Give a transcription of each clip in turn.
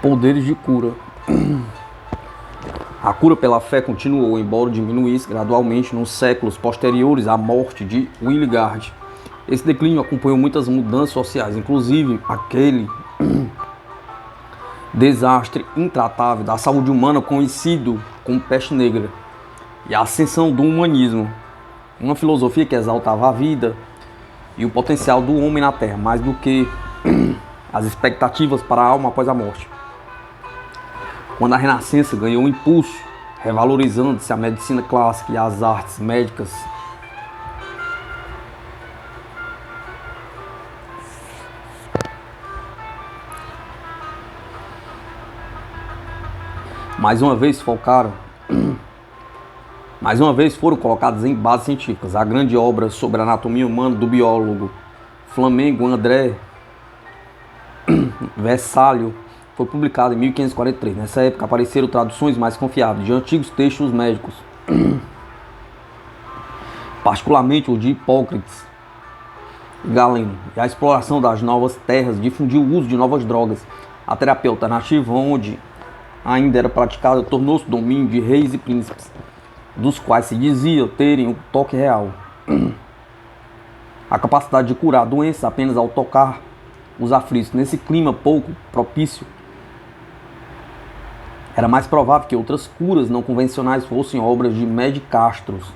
Poderes de cura. A cura pela fé continuou, embora diminuísse gradualmente nos séculos posteriores à morte de Willigard. Esse declínio acompanhou muitas mudanças sociais, inclusive aquele desastre intratável da saúde humana conhecido como peste negra, e a ascensão do humanismo, uma filosofia que exaltava a vida e o potencial do homem na Terra, mais do que as expectativas para a alma após a morte. Quando a Renascença ganhou impulso, revalorizando-se a medicina clássica e as artes médicas, mais uma vez foram colocadas em bases científicas. A grande obra sobre a anatomia humana do biólogo flamengo André Vessalio foi publicada em 1543. Nessa época apareceram traduções mais confiáveis de antigos textos médicos, particularmente o de Hipócrates e Galeno. E a exploração das novas terras difundiu o uso de novas drogas. A terapia alternativa, onde ainda era praticada, tornou-se domínio de reis e príncipes, dos quais se dizia terem um toque real, a capacidade de curar doenças apenas ao tocar os aflitos. Nesse clima pouco propício, era mais provável que outras curas não convencionais fossem obras de medicastros,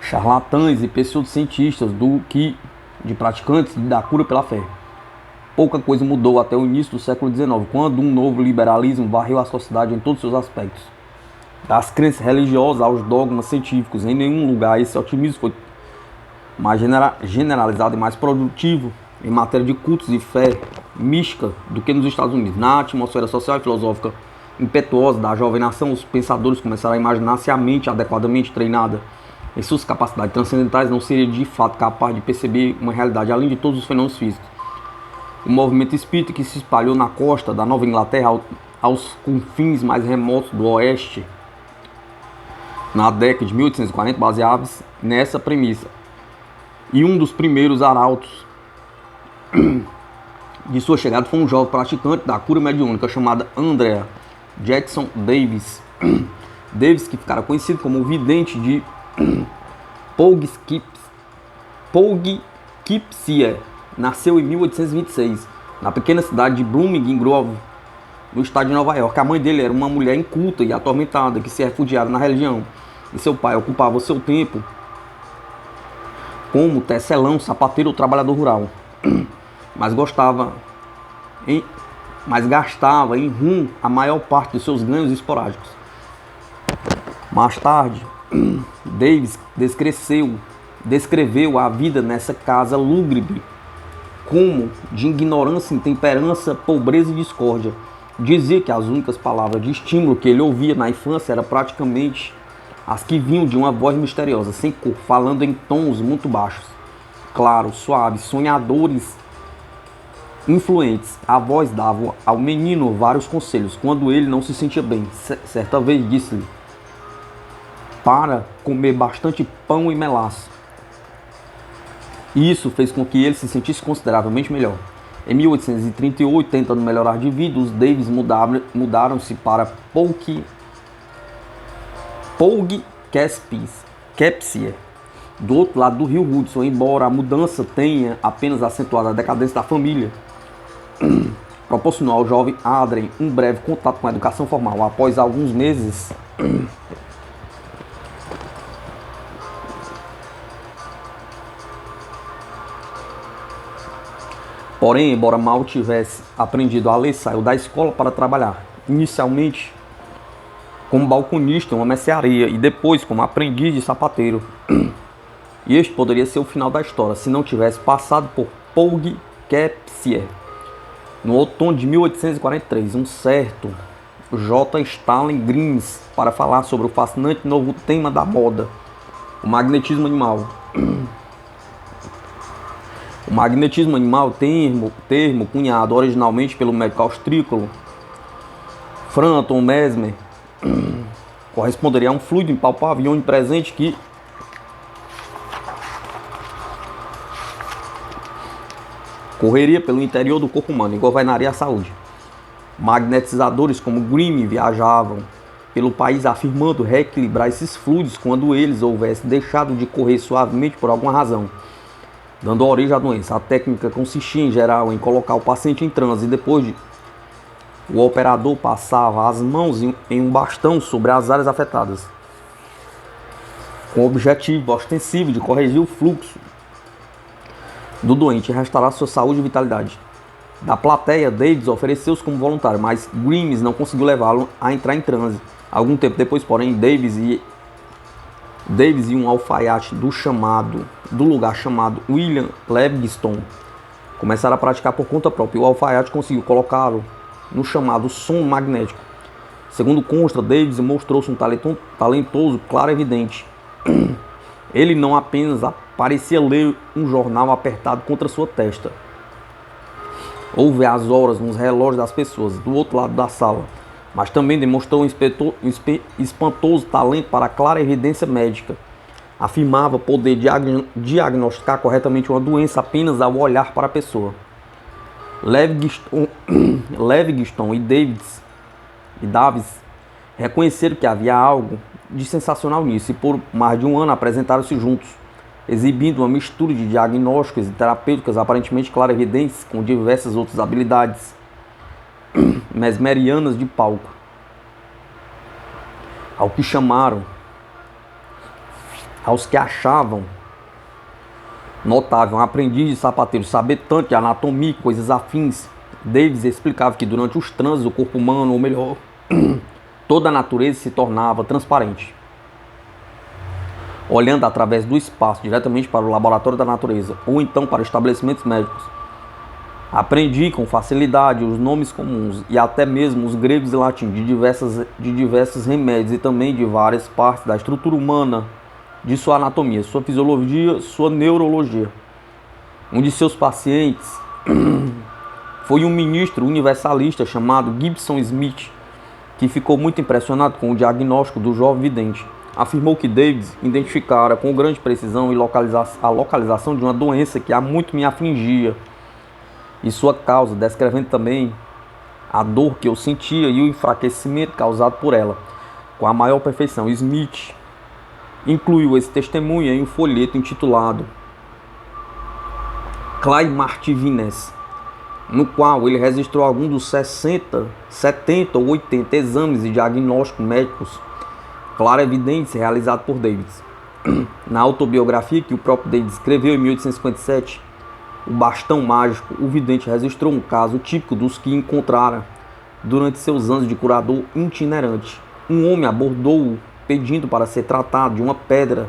charlatães e pseudocientistas do que de praticantes da cura pela fé. Pouca coisa mudou até o início do século XIX, quando um novo liberalismo varreu a sociedade em todos seus aspectos. Das crenças religiosas aos dogmas científicos, em nenhum lugar esse otimismo foi mais generalizado e mais produtivo em matéria de cultos e fé mística do que nos Estados Unidos. Na atmosfera social e filosófica impetuosa da jovem nação, os pensadores começaram a imaginar se a mente adequadamente treinada em suas capacidades transcendentais não seria de fato capaz de perceber uma realidade além de todos os fenômenos físicos. O movimento espírita, que se espalhou na costa da Nova Inglaterra aos confins mais remotos do oeste na década de 1840, baseava-se nessa premissa. E um dos primeiros arautos de sua chegada foi um jovem praticante da cura mediúnica chamada Andrea Jackson Davis. Davis, que ficara conhecido como o vidente de Poughkeepsie, nasceu em 1826 na pequena cidade de Blooming Grove, no estado de Nova York. A mãe dele era uma mulher inculta e atormentada que se refugiara na religião, e seu pai ocupava o seu tempo como tecelão, sapateiro ou trabalhador rural, mas gastava em rum a maior parte dos seus ganhos esporádicos. Mais tarde, Davis descreveu a vida nessa casa lúgubre como de ignorância, intemperança, pobreza e discórdia. Dizia que as únicas palavras de estímulo que ele ouvia na infância eram praticamente as que vinham de uma voz misteriosa, sem cor, falando em tons muito baixos, claros, suaves, sonhadores, influentes. A voz dava ao menino vários conselhos quando ele não se sentia bem. Certa vez disse-lhe para comer bastante pão e melaço. Isso fez com que ele se sentisse consideravelmente melhor. Em 1838, tentando melhorar de vida, os Davis mudaram-se para Poughkeepsie, do outro lado do rio Hudson. Embora a mudança tenha apenas acentuado a decadência da família, proporcionou ao jovem Adrien um breve contato com a educação formal. Após alguns meses, porém, embora mal tivesse aprendido a ler, saiu da escola para trabalhar, inicialmente como balconista em uma mercearia e depois como aprendiz de sapateiro. E este poderia ser o final da história, se não tivesse passado por Poughkeepsie. No outono de 1843, um certo J. Stalin Grins, para falar sobre o fascinante novo tema da moda, o magnetismo animal. O magnetismo animal, termo cunhado originalmente pelo médico austríaco Franton Mesmer, corresponderia a um fluido impalpável e onipresente que correria pelo interior do corpo humano e governaria a saúde. Magnetizadores como Grimm viajavam pelo país afirmando reequilibrar esses fluidos quando eles houvessem deixado de correr suavemente por alguma razão, dando origem à doença. A técnica consistia em geral em colocar o paciente em transe e depois o operador passava as mãos em um bastão sobre as áreas afetadas, com o objetivo ostensivo de corrigir o fluxo do doente e restaurar sua saúde e vitalidade. Da plateia, Davis ofereceu-se como voluntário, mas Grimes não conseguiu levá-lo a entrar em transe. Algum tempo depois, porém, Davis e um alfaiate do lugar chamado William Livingstone começaram a praticar por conta própria. O alfaiate conseguiu colocá-lo no chamado som magnético. Segundo consta, Davis mostrou-se um talentoso clarividente. Ele não apenas parecia ler um jornal apertado contra sua testa, ou ver as horas nos relógios das pessoas do outro lado da sala, mas também demonstrou um espantoso talento para a clarividência médica. Afirmava poder diagnosticar corretamente uma doença apenas ao olhar para a pessoa. Livingstone e Davis reconheceram que havia algo de sensacional nisso e por mais de um ano apresentaram-se juntos, exibindo uma mistura de diagnósticos e terapêuticas aparentemente clarividentes com diversas outras habilidades mesmerianas de palco. Aos que achavam notável um aprendiz de sapateiro saber tanto de anatomia e coisas afins, Davis explicava que durante os transes o corpo humano, ou melhor, toda a natureza se tornava transparente. Olhando através do espaço diretamente para o laboratório da natureza ou então para estabelecimentos médicos, aprendi com facilidade os nomes comuns e até mesmo os gregos e latim de diversos remédios e também de várias partes da estrutura humana, de sua anatomia, sua fisiologia, sua neurologia. Um de seus pacientes foi um ministro universalista chamado Gibson Smith, que ficou muito impressionado com o diagnóstico do jovem vidente. Afirmou que Davis identificara com grande precisão a localização de uma doença que há muito me afligia e sua causa, descrevendo também a dor que eu sentia e o enfraquecimento causado por ela, com a maior perfeição. Smith incluiu esse testemunho em um folheto intitulado Clay Martivines, no qual ele registrou alguns dos 70 ou 80 exames e diagnósticos médicos clarividentes realizados por Davis. Na autobiografia que o próprio Davis escreveu em 1857, O Bastão Mágico, o vidente registrou um caso típico dos que encontrara durante seus anos de curador itinerante. Um homem abordou-o pedindo para ser tratado de uma perda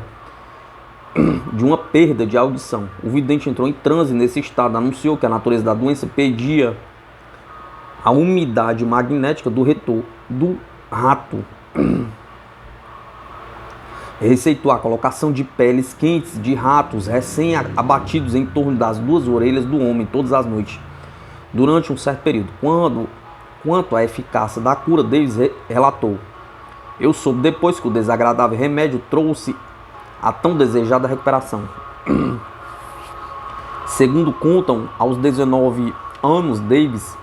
de audição. O vidente entrou em transe nesse estado, anunciou que a natureza da doença pedia a umidade magnética do rato. Receitou a colocação de peles quentes de ratos recém-abatidos em torno das duas orelhas do homem todas as noites, durante um certo período. Quanto à eficácia da cura, Davis relatou: eu soube depois que o desagradável remédio trouxe a tão desejada recuperação. Segundo contam, aos 19 anos, Davis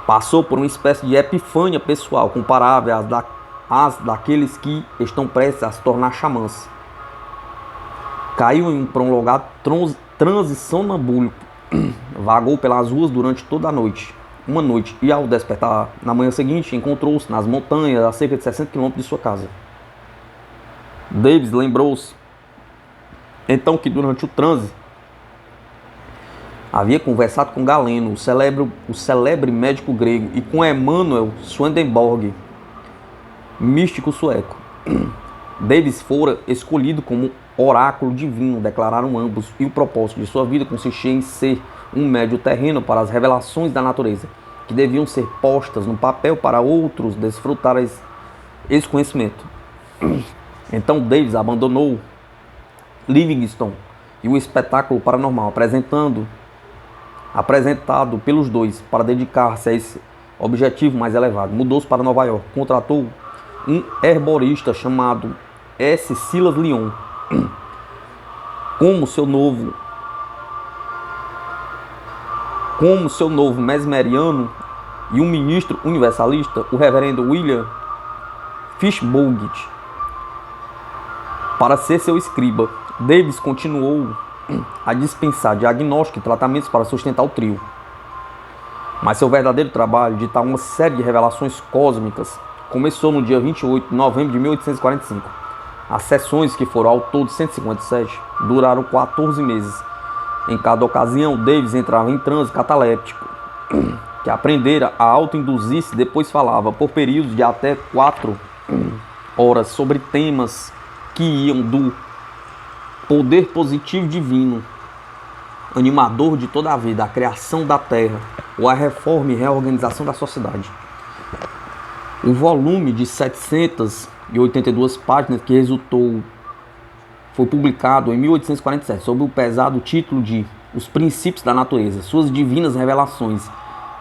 passou por uma espécie de epifânia pessoal comparável às daqueles que estão prestes a se tornar xamãs. Caiu em um prolongado transe sonambúlico, vagou pelas ruas durante toda a noite. Uma noite, e ao despertar na manhã seguinte, encontrou-se nas montanhas a cerca de 60 km de sua casa. Davis lembrou-se então que durante o transe havia conversado com Galeno, o celebre médico grego, e com Emanuel Swedenborg, místico sueco. Davis fora escolhido como oráculo divino, declararam ambos, e o propósito de sua vida consistia em ser um médio terreno para as revelações da natureza, que deviam ser postas no papel para outros desfrutarem esse conhecimento. Então Davis abandonou Livingstone e o espetáculo paranormal apresentado pelos dois para dedicar-se a esse objetivo mais elevado. Mudou-se para Nova York, contratou um herborista chamado S. Silas Lyon como seu novo mesmeriano e um ministro universalista, o reverendo William Fishbolt, para ser seu escriba. Davis continuou a dispensar diagnóstico e tratamentos para sustentar o trio. Mas seu verdadeiro trabalho de ditar uma série de revelações cósmicas começou no dia 28 de novembro de 1845. As sessões, que foram ao todo 157, duraram 14 meses. Em cada ocasião, Davis entrava em transe cataléptico, que aprendera a auto-induzir-se, depois falava por períodos de até 4 horas sobre temas que iam do poder positivo divino, animador de toda a vida, a criação da terra, ou a reforma e reorganização da sociedade. O volume de 782 páginas que resultou foi publicado em 1847, sob o pesado título de Os Princípios da Natureza, Suas Divinas Revelações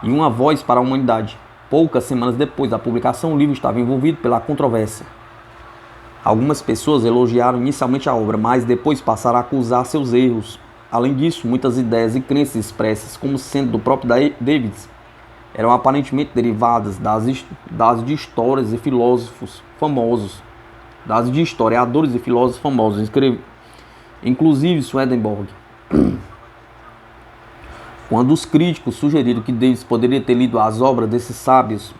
e uma Voz para a Humanidade. Poucas semanas depois da publicação, o livro estava envolvido pela controvérsia. Algumas pessoas elogiaram inicialmente a obra, mas depois passaram a acusar seus erros. Além disso, muitas ideias e crenças expressas como sendo do próprio Davis eram aparentemente derivadas das de histórias e filósofos famosos, das de historiadores e filósofos famosos, inclusive Swedenborg. Quando os críticos sugeriram que Davis poderia ter lido as obras desses sábios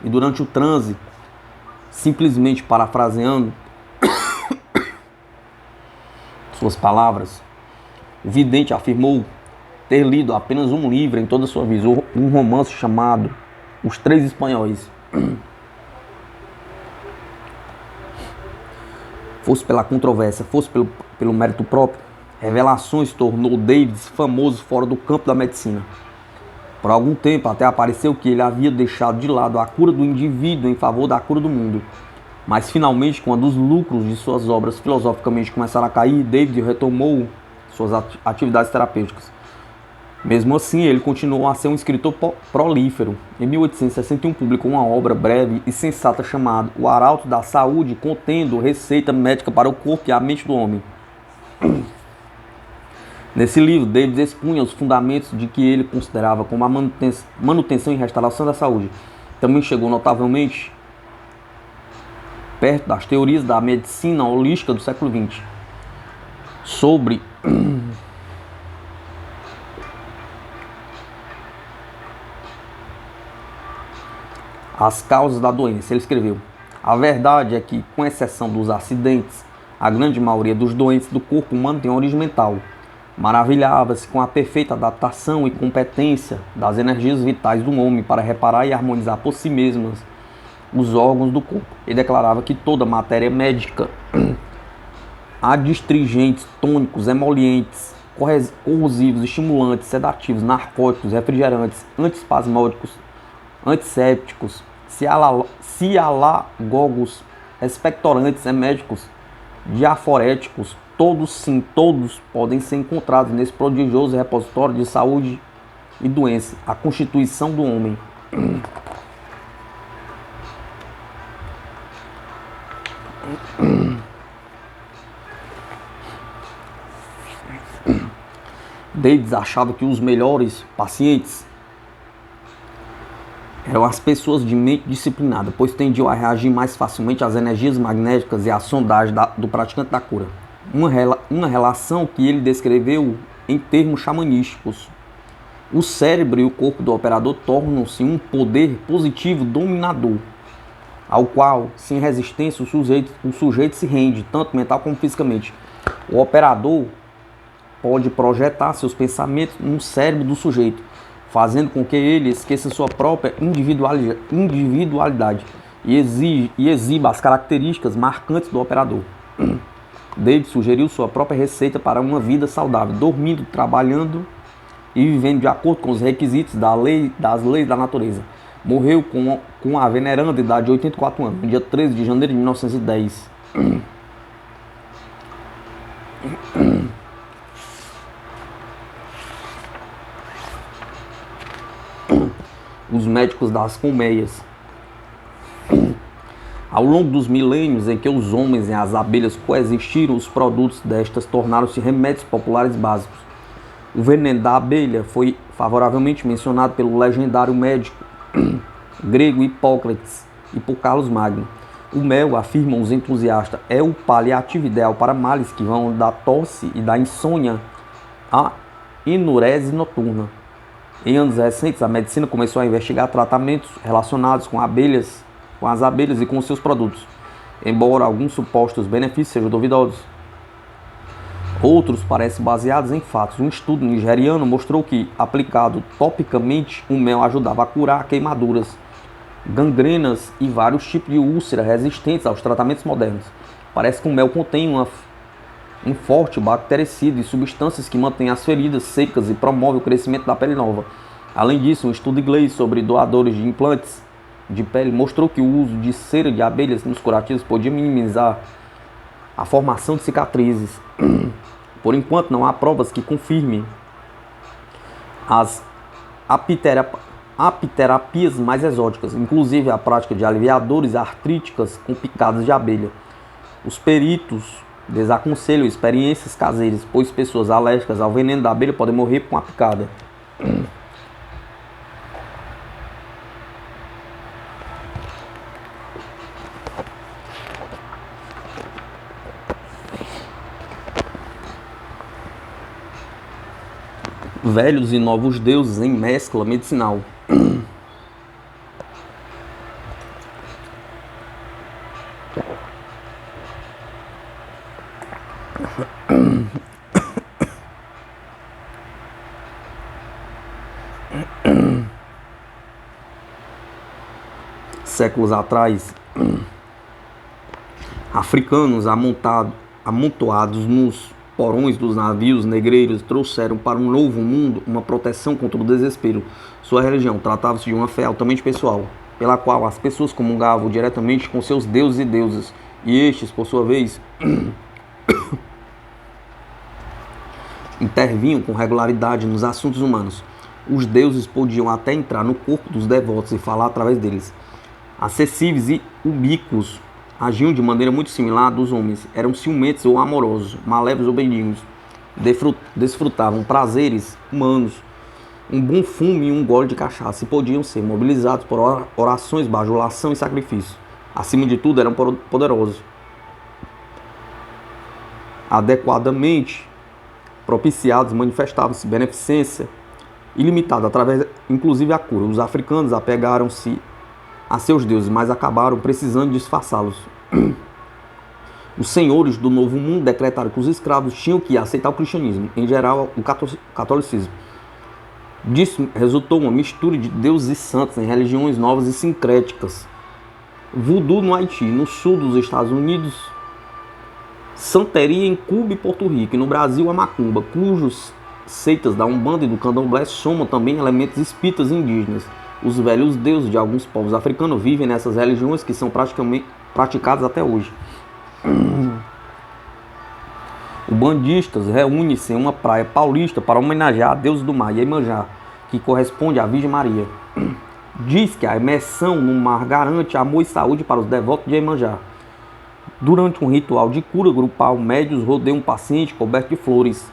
e durante o transe, simplesmente parafraseando suas palavras, o vidente afirmou ter lido apenas um livro em toda a sua vida, um romance chamado Os Três Espanhóis. Fosse pela controvérsia, fosse pelo mérito próprio, Revelações tornou Davis famoso fora do campo da medicina. Por algum tempo até apareceu que ele havia deixado de lado a cura do indivíduo em favor da cura do mundo. Mas finalmente, quando os lucros de suas obras filosoficamente começaram a cair, Davis retomou suas atividades terapêuticas. Mesmo assim, ele continuou a ser um escritor prolífero. Em 1861, publicou uma obra breve e sensata chamada O Arauto da Saúde, contendo receita médica para o corpo e a mente do homem. Nesse livro, Davis expunha os fundamentos de que ele considerava como a manutenção e restauração da saúde. Também chegou notavelmente perto das teorias da medicina holística do século XX, sobre as causas da doença. Ele escreveu: a verdade é que, com exceção dos acidentes, a grande maioria dos doentes do corpo humano tem origem mental. Maravilhava-se com a perfeita adaptação e competência das energias vitais do homem para reparar e harmonizar por si mesmas os órgãos do corpo. Ele declarava que toda matéria médica, adstringentes, tônicos, emolientes, corrosivos, estimulantes, sedativos, narcóticos, refrigerantes, antiespasmódicos, antissépticos, cialagogos, expectorantes, eméticos, diaforéticos, todos podem ser encontrados nesse prodigioso repositório de saúde e doença, a constituição do homem. Davis achava que os melhores pacientes eram as pessoas de mente disciplinada, pois tendiam a reagir mais facilmente às energias magnéticas e à sondagem do praticante da cura. Uma relação que ele descreveu em termos xamanísticos. O cérebro e o corpo do operador tornam-se um poder positivo dominador, ao qual, sem resistência, o sujeito se rende, tanto mental como fisicamente. O operador pode projetar seus pensamentos no cérebro do sujeito, fazendo com que ele esqueça sua própria individualidade e exiba as características marcantes do operador. Davis sugeriu sua própria receita para uma vida saudável, dormindo, trabalhando e vivendo de acordo com os requisitos das leis da natureza. Morreu com a veneranda idade de 84 anos, no dia 13 de janeiro de 1910. Os médicos das colmeias. Ao longo dos milênios em que os homens e as abelhas coexistiram, os produtos destas tornaram-se remédios populares básicos. O veneno da abelha foi favoravelmente mencionado pelo legendário médico grego Hipócrates e por Carlos Magno. O mel, afirmam os entusiastas, é o paliativo ideal para males que vão da tosse e da insônia à enurese noturna. Em anos recentes, a medicina começou a investigar tratamentos relacionados com as abelhas e com seus produtos, embora alguns supostos benefícios sejam duvidosos. Outros parecem baseados em fatos. Um estudo nigeriano mostrou que, aplicado topicamente, o mel ajudava a curar queimaduras, gangrenas e vários tipos de úlcera resistentes aos tratamentos modernos. Parece que o mel contém um forte bactericida e substâncias que mantêm as feridas secas e promove o crescimento da pele nova. Além disso, um estudo inglês sobre doadores de implantes de pele mostrou que o uso de cera de abelhas nos curativos podia minimizar a formação de cicatrizes. Por enquanto, não há provas que confirmem as apiterapias mais exóticas, inclusive a prática de aliviadores artríticas com picadas de abelha. Os peritos desaconselham experiências caseiras, pois pessoas alérgicas ao veneno da abelha podem morrer com a picada. Velhos e novos deuses em mescla medicinal. Séculos atrás, africanos amontoados nos porões dos navios negreiros trouxeram para um novo mundo uma proteção contra o desespero. Sua religião tratava-se de uma fé altamente pessoal, pela qual as pessoas comungavam diretamente com seus deuses e deusas, e estes, por sua vez, intervinham com regularidade nos assuntos humanos. Os deuses podiam até entrar no corpo dos devotos e falar através deles. Acessíveis e ubíquos, agiam de maneira muito similar dos homens, eram ciumentos ou amorosos, malévolos ou benignos, desfrutavam prazeres humanos, um bom fumo e um gole de cachaça, e podiam ser mobilizados por orações, bajulação e sacrifício. Acima de tudo, eram poderosos, adequadamente propiciados, manifestavam-se beneficência ilimitada, através, inclusive, a cura. Os africanos apegaram-se a seus deuses, mas acabaram precisando disfarçá-los. Os senhores do Novo Mundo decretaram que os escravos tinham que aceitar o cristianismo, em geral o catolicismo. Disso resultou uma mistura de deuses e santos em religiões novas e sincréticas. Voodoo no Haiti, no sul dos Estados Unidos, santeria em Cuba e Porto Rico, e no Brasil a macumba, cujos seitas da Umbanda e do Candomblé somam também elementos espíritas indígenas. Os velhos deuses de alguns povos africanos vivem nessas religiões que são praticamente praticadas até hoje. Os bandistas reúnem-se em uma praia paulista para homenagear a deusa do mar, Iemanjá, que corresponde à Virgem Maria. Diz que a imersão no mar garante amor e saúde para os devotos de Iemanjá. Durante um ritual de cura grupal, médios rodeiam um paciente coberto de flores.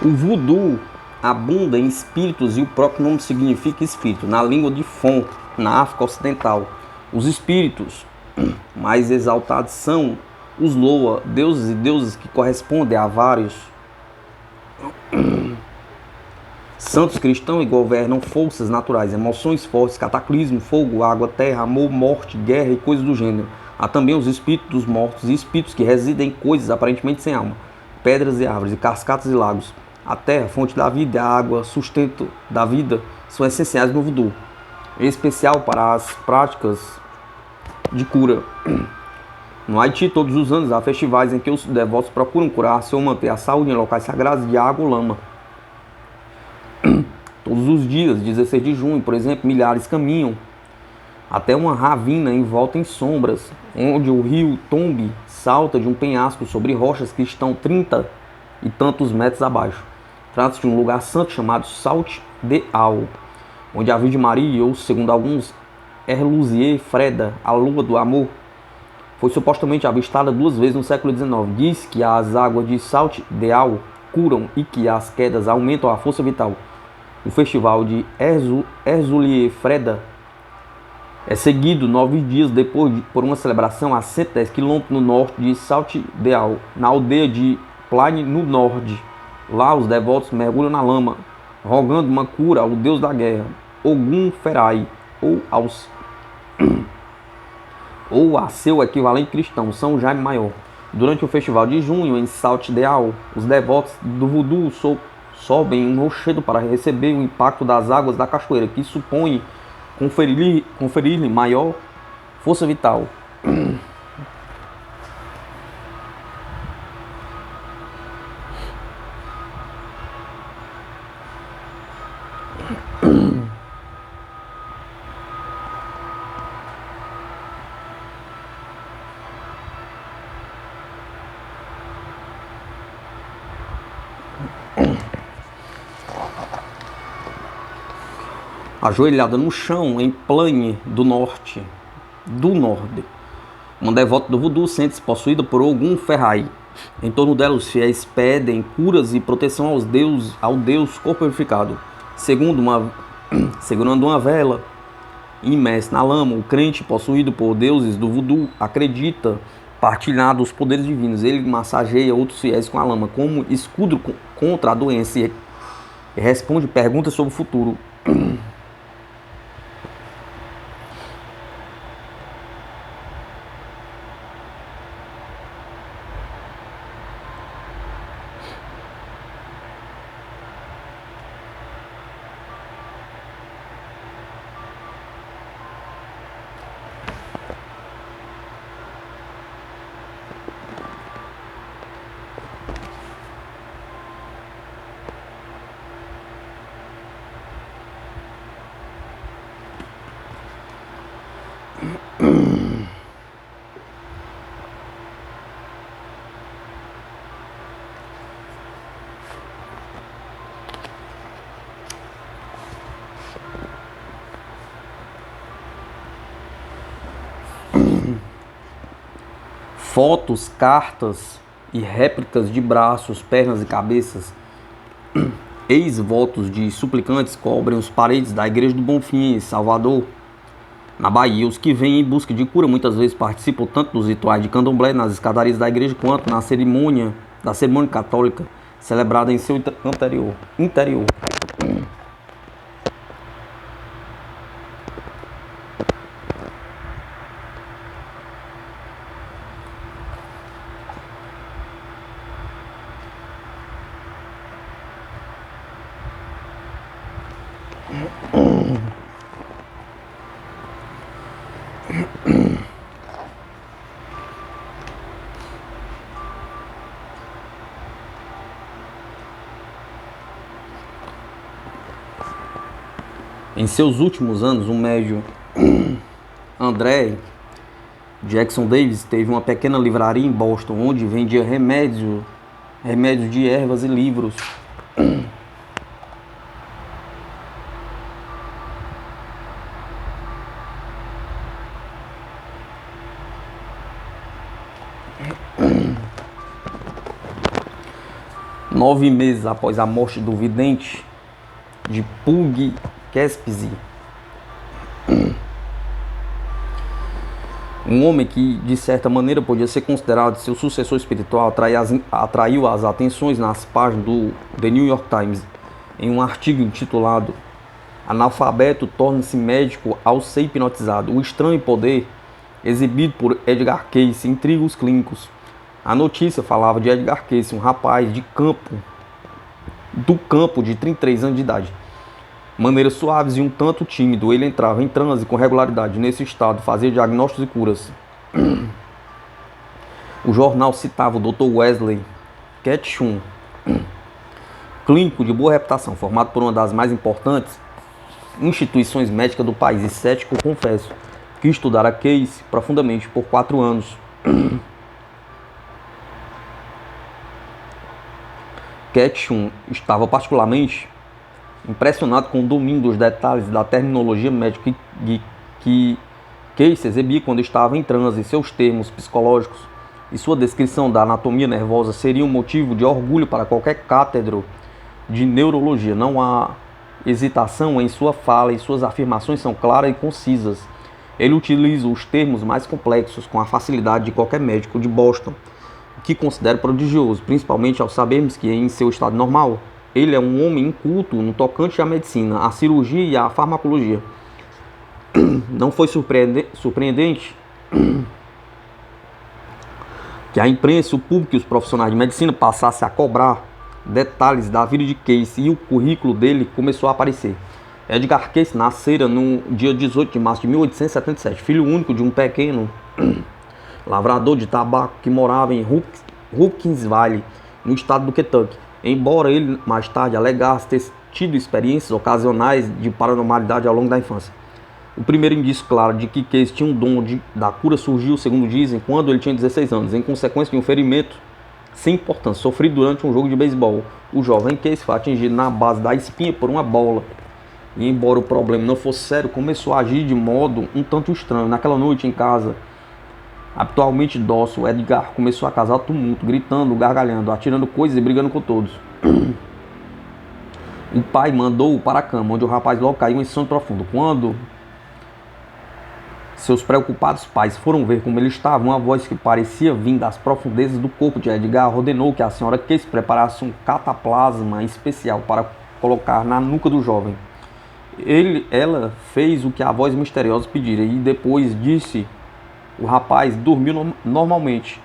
O voodoo abunda em espíritos e o próprio nome significa espírito, na língua de Fon, na África Ocidental. Os espíritos mais exaltados são os Loa, deuses e deusas que correspondem a vários Santos cristãos e governam forças naturais, emoções fortes, cataclismo, fogo, água, terra, amor, morte, guerra e coisas do gênero. Há também os espíritos dos mortos e espíritos que residem em coisas aparentemente sem alma, pedras e árvores, e cascatas e lagos. A terra, fonte da vida, e a água, sustento da vida, são essenciais no voodoo, em especial para as práticas de cura. No Haiti, todos os anos, há festivais em que os devotos procuram curar-se ou manter a saúde em locais sagrados de água ou lama. Todos os dias, 16 de junho, por exemplo, milhares caminham até uma ravina envolta em sombras, onde o rio Tombe salta de um penhasco sobre rochas que estão 30 e tantos metros abaixo. Trata-se de um lugar santo chamado Sault de Ao, onde a Virgem Maria, ou segundo alguns, Erluzier Freda, a lua do amor, foi supostamente avistada 2 vezes no século XIX. Diz que as águas de Sault de Ao curam e que as quedas aumentam a força vital. O festival de Erzulie Freda é seguido 9 dias depois por uma celebração a 110 km no norte de Sault de Ao, na aldeia de Plaine no Norte. Lá os devotos mergulham na lama, rogando uma cura ao deus da guerra, Ogum Ferai, ou a seu equivalente cristão, São Jaime Maior. Durante o festival de junho, em Sault de Ao, os devotos do voodoo sobem um rochedo para receber o impacto das águas da cachoeira, que supõe conferir-lhe maior força vital. Ajoelhada no chão, em Plaine do Norte, uma devota do voodoo sente-se possuída por Ogum Ferai. Em torno dela, os fiéis pedem curas e proteção ao Deus corporificado. Segurando uma vela, imerso na lama, o crente possuído por deuses do voodoo acredita partilhar dos poderes divinos. Ele massageia outros fiéis com a lama como escudo contra a doença e responde perguntas sobre o futuro. Fotos, cartas e réplicas de braços, pernas e cabeças, ex-votos de suplicantes cobrem as paredes da Igreja do Bonfim, em Salvador, na Bahia. Os que vêm em busca de cura muitas vezes participam tanto dos rituais de candomblé nas escadarias da igreja quanto da cerimônia católica celebrada em seu interior. Em seus últimos anos, o médium André Jackson Davis teve uma pequena livraria em Boston, onde vendia remédios de ervas e livros. Nove meses após a morte do vidente de Pug Kespisi, um homem que de certa maneira podia ser considerado seu sucessor espiritual, atraiu as atenções nas páginas do The New York Times. em um artigo intitulado Analfabeto torna-se médico ao ser hipnotizado. O estranho poder exibido por Edgar Cayce intriga os clínicos. A notícia falava de Edgar Cayce, um rapaz do campo de 33 anos de idade. Maneiras suaves e um tanto tímido, ele entrava em transe com regularidade. Nesse estado, fazia diagnósticos e curas. O jornal citava o Dr. Wesley Ketchum, clínico de boa reputação, formado por uma das mais importantes instituições médicas do país, e cético, confesso, que estudara Cayce profundamente por 4 anos. Ketchum estava particularmente impressionado com o domínio dos detalhes da terminologia médica que Cayce exibia quando estava em transe. Seus termos psicológicos e sua descrição da anatomia nervosa seriam motivo de orgulho para qualquer cátedro de neurologia. Não há hesitação em sua fala e suas afirmações são claras e concisas. Ele utiliza os termos mais complexos com a facilidade de qualquer médico de Boston, o que considero prodigioso, principalmente ao sabermos que, em seu estado normal, ele é um homem inculto no tocante à medicina, à cirurgia e à farmacologia. Não foi surpreendente que a imprensa, o público e os profissionais de medicina passassem a cobrar detalhes da vida de Cayce, e o currículo dele começou a aparecer. Edgar Cayce nascera no dia 18 de março de 1877, filho único de um pequeno lavrador de tabaco que morava em Hopkinsville, no estado do Kentucky. Embora ele mais tarde alegasse ter tido experiências ocasionais de paranormalidade ao longo da infância. O primeiro indício claro de que Cayce tinha um dom da cura surgiu, segundo dizem, quando ele tinha 16 anos, em consequência de um ferimento sem importância sofrido durante um jogo de beisebol. O jovem Cayce foi atingido na base da espinha por uma bola. E embora o problema não fosse sério, começou a agir de modo um tanto estranho. Naquela noite em casa, habitualmente dócil, Edgar começou a causar tumulto, gritando, gargalhando, atirando coisas e brigando com todos. O pai mandou-o para a cama, onde o rapaz logo caiu em sono profundo. Quando seus preocupados pais foram ver como ele estava, uma voz que parecia vir das profundezas do corpo de Edgar ordenou que a senhora Cayce preparasse um cataplasma especial para colocar na nuca do jovem. Ela fez o que a voz misteriosa pedira e depois disse: o rapaz dormiu normalmente.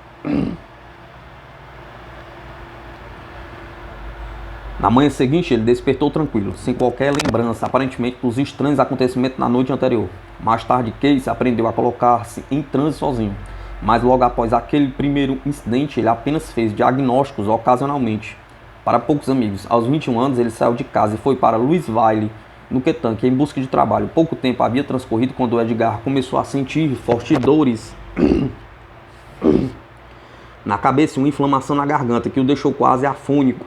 Na manhã seguinte, ele despertou tranquilo, sem qualquer lembrança, aparentemente, dos estranhos acontecimentos na noite anterior. Mais tarde, Cayce aprendeu a colocar-se em transe sozinho, mas logo após aquele primeiro incidente, ele apenas fez diagnósticos ocasionalmente para poucos amigos. Aos 21 anos, ele saiu de casa e foi para Louisville, no Kentucky, em busca de trabalho. Pouco tempo havia transcorrido quando Edgar começou a sentir fortes dores na cabeça e uma inflamação na garganta que o deixou quase afônico.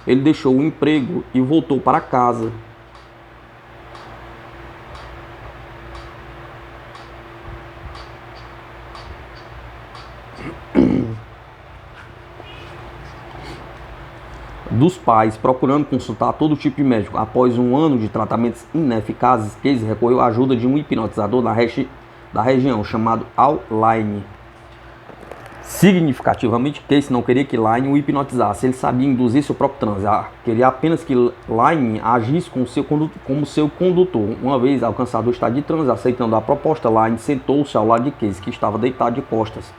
Ele deixou o emprego e voltou para casa. Dos pais, procurando consultar todo tipo de médico. Após um ano de tratamentos ineficazes, Cayce recorreu à ajuda de um hipnotizador da região, chamado Al Line. Significativamente, Cayce não queria que Line o hipnotizasse, ele sabia induzir seu próprio transe. Queria apenas que Line agisse como seu condutor. Uma vez alcançado o estado de transe, aceitando a proposta, Line sentou-se ao lado de Cayce, que estava deitado de costas,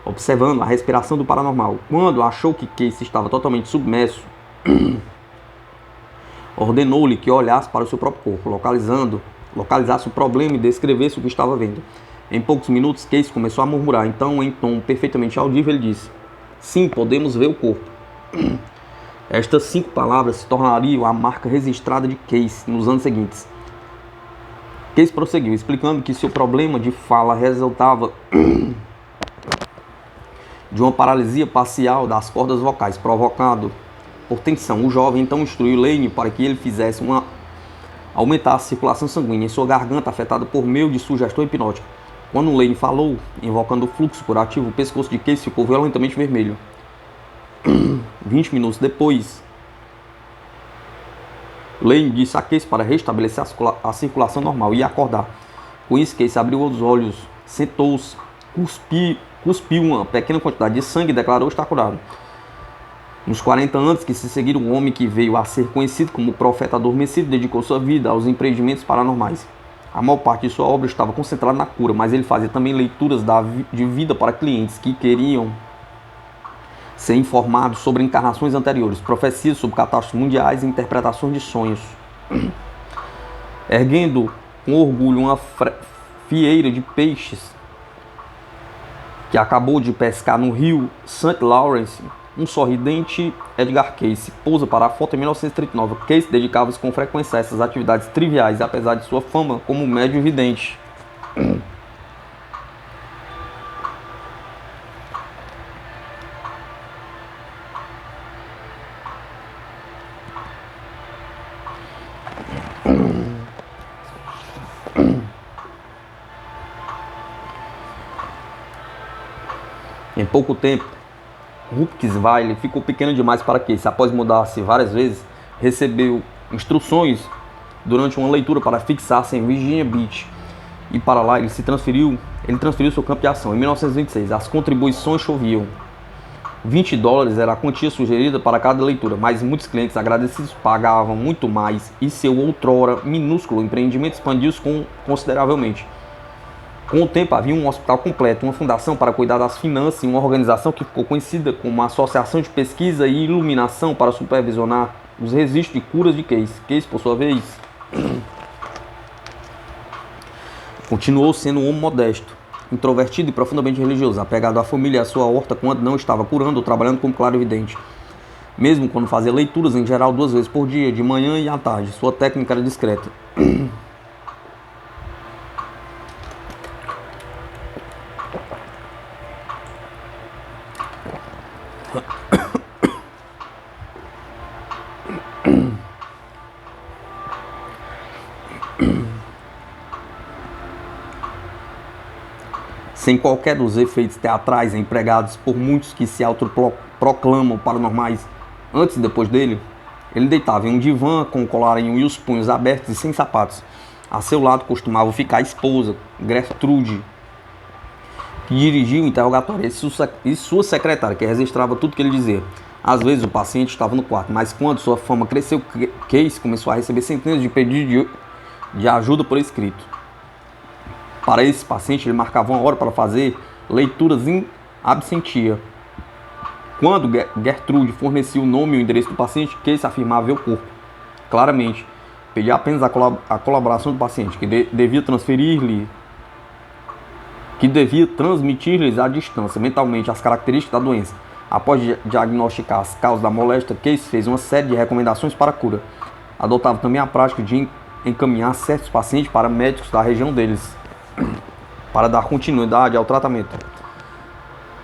observando a respiração do paranormal. Quando achou que Cayce estava totalmente submerso, ordenou-lhe que olhasse para o seu próprio corpo, localizasse o problema e descrevesse o que estava vendo. Em poucos minutos, Cayce começou a murmurar. Então, em tom perfeitamente audível, ele disse: sim, podemos ver o corpo. Estas 5 palavras se tornariam a marca registrada de Cayce nos anos seguintes. Cayce prosseguiu, explicando que seu problema de fala resultava de uma paralisia parcial das cordas vocais, provocado por tensão. O jovem então instruiu Lane para que ele fizesse aumentar a circulação sanguínea em sua garganta, afetada por meio de sugestão hipnótica. Quando Lane falou, invocando o fluxo curativo, o pescoço de Cayce ficou violentamente vermelho. 20 minutos depois, Lane disse a Cayce para restabelecer a circulação normal e acordar. Com isso, Cayce abriu os olhos, sentou-se, cuspiu uma pequena quantidade de sangue e declarou estar curado. Nos 40 anos que se seguiram, um homem que veio a ser conhecido como o profeta adormecido dedicou sua vida aos empreendimentos paranormais. A maior parte de sua obra estava concentrada na cura, mas ele fazia também leituras de vida para clientes que queriam ser informados sobre encarnações anteriores, profecias sobre catástrofes mundiais e interpretações de sonhos. Erguendo com orgulho uma fieira de peixes que acabou de pescar no rio St. Lawrence, um sorridente Edgar Cayce pousa para a foto em 1939. Cayce dedicava-se com frequência a essas atividades triviais, apesar de sua fama como médium vidente. Em pouco tempo, Rupkesweiler ficou pequeno demais para Cayce. Após mudar-se várias vezes, recebeu instruções durante uma leitura para fixar-se em Virginia Beach. E para lá ele transferiu seu campo de ação. Em 1926, as contribuições choviam. $20 era a quantia sugerida para cada leitura, mas muitos clientes agradecidos pagavam muito mais e seu outrora minúsculo empreendimento expandiu-se consideravelmente. Com o tempo havia um hospital completo, uma fundação para cuidar das finanças e uma organização que ficou conhecida como a Associação de Pesquisa e Iluminação para supervisionar os registros de curas de Cayce. Cayce, por sua vez, continuou sendo um homem modesto, introvertido e profundamente religioso, apegado à família e à sua horta quando não estava curando ou trabalhando como clarividente. Mesmo quando fazia leituras, em geral 2 vezes por dia, de manhã e à tarde, sua técnica era discreta. Sem qualquer dos efeitos teatrais empregados por muitos que se autoproclamam paranormais antes e depois dele, ele deitava em um divã com o colarinho e os punhos abertos e sem sapatos. A seu lado costumava ficar a esposa, Gertrude, que dirigia o interrogatório, e sua secretária, que registrava tudo que ele dizia. Às vezes o paciente estava no quarto, mas quando sua fama cresceu, Cayce começou a receber centenas de pedidos de ajuda por escrito. Para esse paciente, ele marcava uma hora para fazer leituras em absentia. Quando Gertrude fornecia o nome e o endereço do paciente, Cayce afirmava ver o corpo. Claramente, pedia apenas a colaboração do paciente, que devia transmitir-lhes à distância, mentalmente, as características da doença. Após diagnosticar as causas da moléstia, Cayce fez uma série de recomendações para a cura. Adotava também a prática de encaminhar certos pacientes para médicos da região deles, para dar continuidade ao tratamento.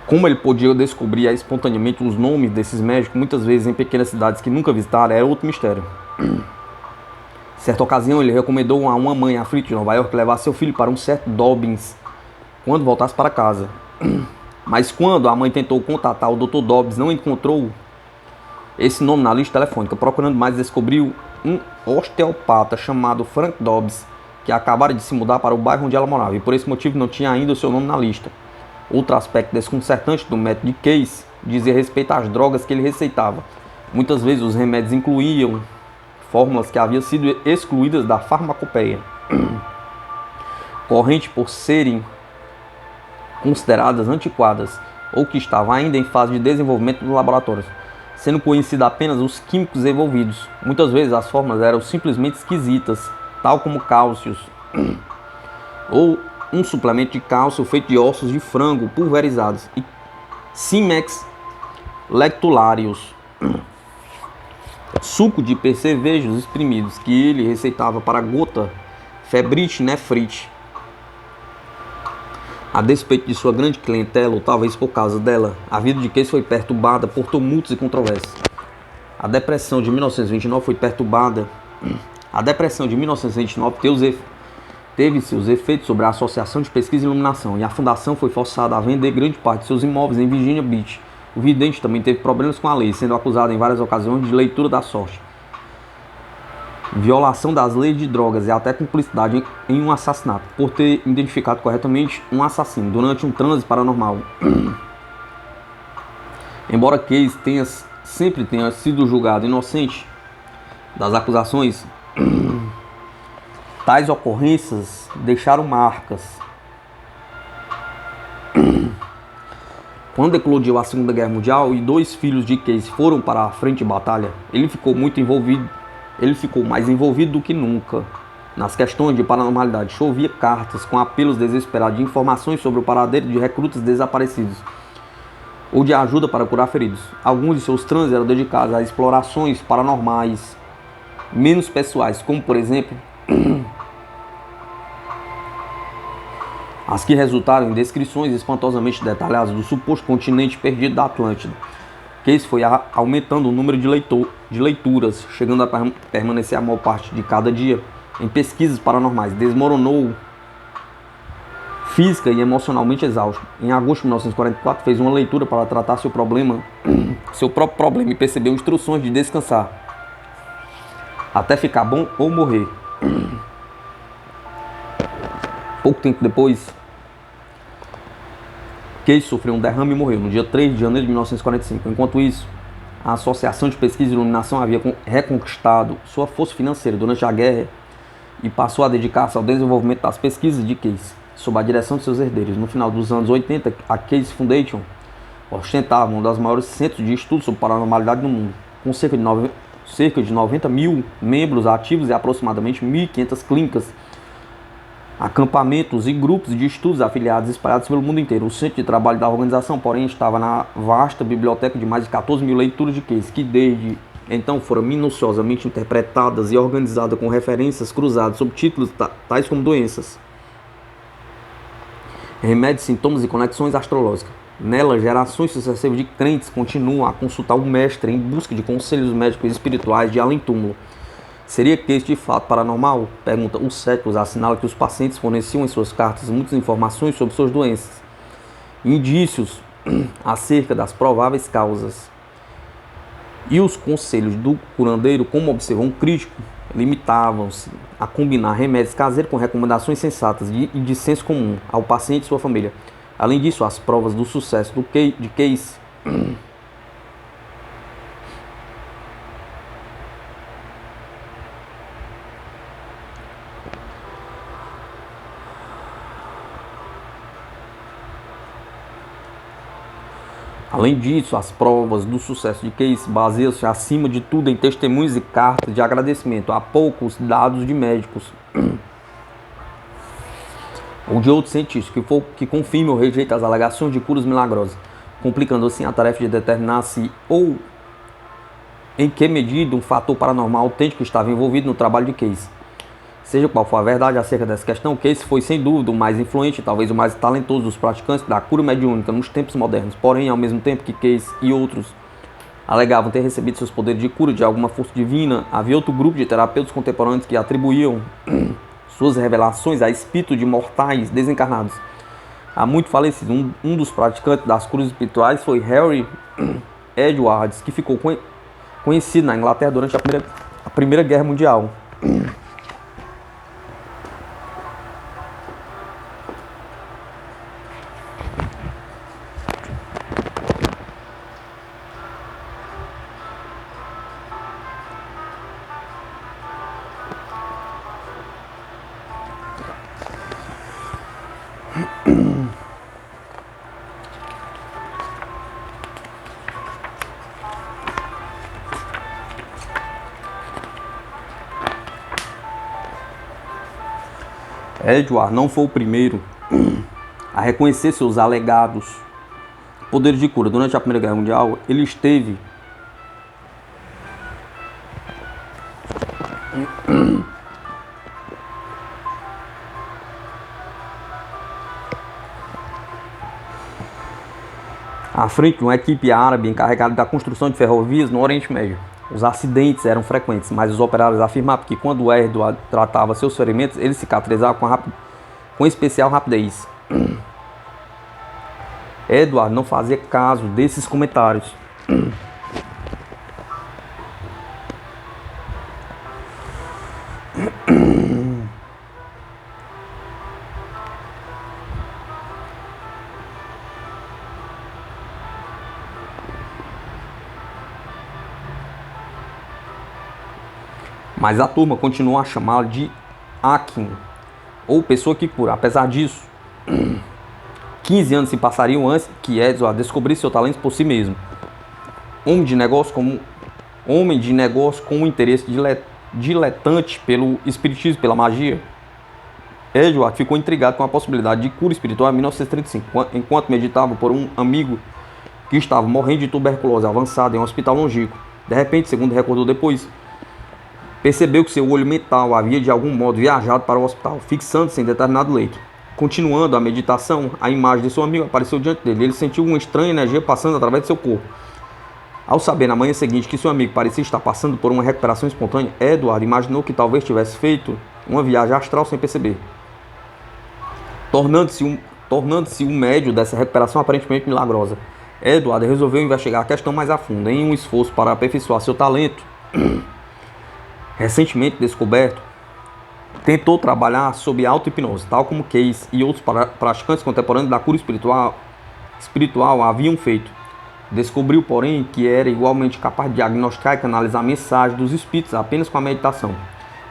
Como ele podia descobrir espontaneamente os nomes desses médicos, muitas vezes em pequenas cidades que nunca visitara, era outro mistério. Certa ocasião, ele recomendou a uma mãe aflita de Nova York levar seu filho para um certo Dobbins quando voltasse para casa. Mas quando a mãe tentou contatar o Dr. Dobbs, não encontrou esse nome na lista telefônica. Procurando mais, descobriu um osteopata chamado Frank Dobbs, que acabara de se mudar para o bairro onde ela morava, e por esse motivo não tinha ainda o seu nome na lista. Outro aspecto desconcertante do método de Cayce dizia respeito às drogas que ele receitava. Muitas vezes os remédios incluíam fórmulas que haviam sido excluídas da farmacopeia, corrente por serem consideradas antiquadas ou que estavam ainda em fase de desenvolvimento nos laboratórios, sendo conhecidos apenas os químicos envolvidos. Muitas vezes as fórmulas eram simplesmente esquisitas, tal como cálcios, ou um suplemento de cálcio feito de ossos de frango pulverizados, e Simex lectularius, suco de percevejos espremidos, que ele receitava para gota, febrite, nefrite. A despeito de sua grande clientela, ou talvez por causa dela, a vida de Cayce foi perturbada por tumultos e controvérsias. A depressão de 1929 foi perturbada. A depressão de 1929 teve seus efeitos sobre a Associação de Pesquisa e Iluminação, e a fundação foi forçada a vender grande parte de seus imóveis em Virginia Beach. O vidente também teve problemas com a lei, sendo acusado em várias ocasiões de leitura da sorte, violação das leis de drogas e até cumplicidade em um assassinato, por ter identificado corretamente um assassino durante um transe paranormal. Embora Cayce tenha sempre tenha sido julgado inocente das acusações, tais ocorrências deixaram marcas. Quando eclodiu a Segunda Guerra Mundial e 2 filhos de Case foram para a frente de batalha, ele ficou mais envolvido do que nunca nas questões de paranormalidade. Chovia cartas com apelos desesperados de informações sobre o paradeiro de recrutas desaparecidos ou de ajuda para curar feridos. Alguns de seus transes eram dedicados a explorações paranormais menos pessoais, como por exemplo as que resultaram em descrições espantosamente detalhadas do suposto continente perdido da Atlântida. Case foi aumentando o número de leituras, chegando a permanecer a maior parte de cada dia em pesquisas paranormais. Desmoronou física e emocionalmente exausto. Em agosto de 1944 fez uma leitura para tratar seu próprio problema, e percebeu instruções de descansar até ficar bom ou morrer. Pouco tempo depois, Case sofreu um derrame e morreu no dia 3 de janeiro de 1945. Enquanto isso, a Associação de Pesquisa e Iluminação havia reconquistado sua força financeira durante a guerra e passou a dedicar-se ao desenvolvimento das pesquisas de Case, sob a direção de seus herdeiros. No final dos anos 80, a Case Foundation ostentava um dos maiores centros de estudo sobre paranormalidade no mundo, com cerca de 90 mil membros ativos e aproximadamente 1.500 clínicas, acampamentos e grupos de estudos afiliados espalhados pelo mundo inteiro. O centro de trabalho da organização, porém, estava na vasta biblioteca de mais de 14 mil leituras de Case, que desde então foram minuciosamente interpretadas e organizadas com referências cruzadas sob títulos tais como doenças, remédios, sintomas e conexões astrológicas. Nela, gerações sucessivas de crentes continuam a consultar o mestre em busca de conselhos médicos e espirituais de além-túmulo. Seria Case de fato paranormal? Pergunta. Os séculos assinala que os pacientes forneciam em suas cartas muitas informações sobre suas doenças, indícios acerca das prováveis causas. E os conselhos do curandeiro, como observou um crítico, limitavam-se a combinar remédios caseiros com recomendações sensatas e de senso comum ao paciente e sua família. Além disso, as provas do sucesso de Case baseiam-se acima de tudo em testemunhos e cartas de agradecimento a poucos dados de médicos ou de outros cientistas que confirmem ou rejeitem as alegações de curas milagrosas, complicando assim a tarefa de determinar se ou em que medida um fator paranormal autêntico estava envolvido no trabalho de Case. Seja qual for a verdade acerca dessa questão, Case foi sem dúvida o mais influente, talvez o mais talentoso dos praticantes da cura mediúnica nos tempos modernos. Porém, ao mesmo tempo que Case e outros alegavam ter recebido seus poderes de cura de alguma força divina, havia outro grupo de terapeutas contemporâneos que atribuíam suas revelações a espíritos de mortais desencarnados. Há muito falecido. Um dos praticantes das curas espirituais foi Harry Edwards, que ficou conhecido na Inglaterra durante a Primeira Guerra Mundial. Edward não foi o primeiro a reconhecer seus alegados poderes de cura. Durante a Primeira Guerra Mundial, ele esteve à frente de uma equipe árabe encarregada da construção de ferrovias no Oriente Médio. Os acidentes eram frequentes, mas os operários afirmavam que quando Edward tratava seus ferimentos, ele cicatrizava com especial rapidez. Edward não fazia caso desses comentários. mas a turma continuou a chamá-lo de Akin, ou pessoa que cura. Apesar disso, 15 anos se passariam antes que Edward descobrisse seu talento por si mesmo. Homem de negócio com um interesse diletante pelo espiritismo, pela magia, Edward ficou intrigado com a possibilidade de cura espiritual em 1935, enquanto meditava por um amigo que estava morrendo de tuberculose avançada em um hospital longínquo. De repente, segundo recordou depois, percebeu que seu olho mental havia de algum modo viajado para o hospital, fixando-se em determinado leito. Continuando a meditação, a imagem de seu amigo apareceu diante dele. Ele sentiu uma estranha energia passando através de seu corpo. Ao saber na manhã seguinte que seu amigo parecia estar passando por uma recuperação espontânea, Edward imaginou que talvez tivesse feito uma viagem astral sem perceber, tornando-se um médium dessa recuperação aparentemente milagrosa. Edward resolveu investigar a questão mais a fundo. Em um esforço para aperfeiçoar seu talento, recentemente descoberto, tentou trabalhar sob auto-hipnose, tal como Case e outros praticantes contemporâneos da cura espiritual haviam feito. Descobriu, porém, que era igualmente capaz de diagnosticar e canalizar mensagens dos espíritos apenas com a meditação.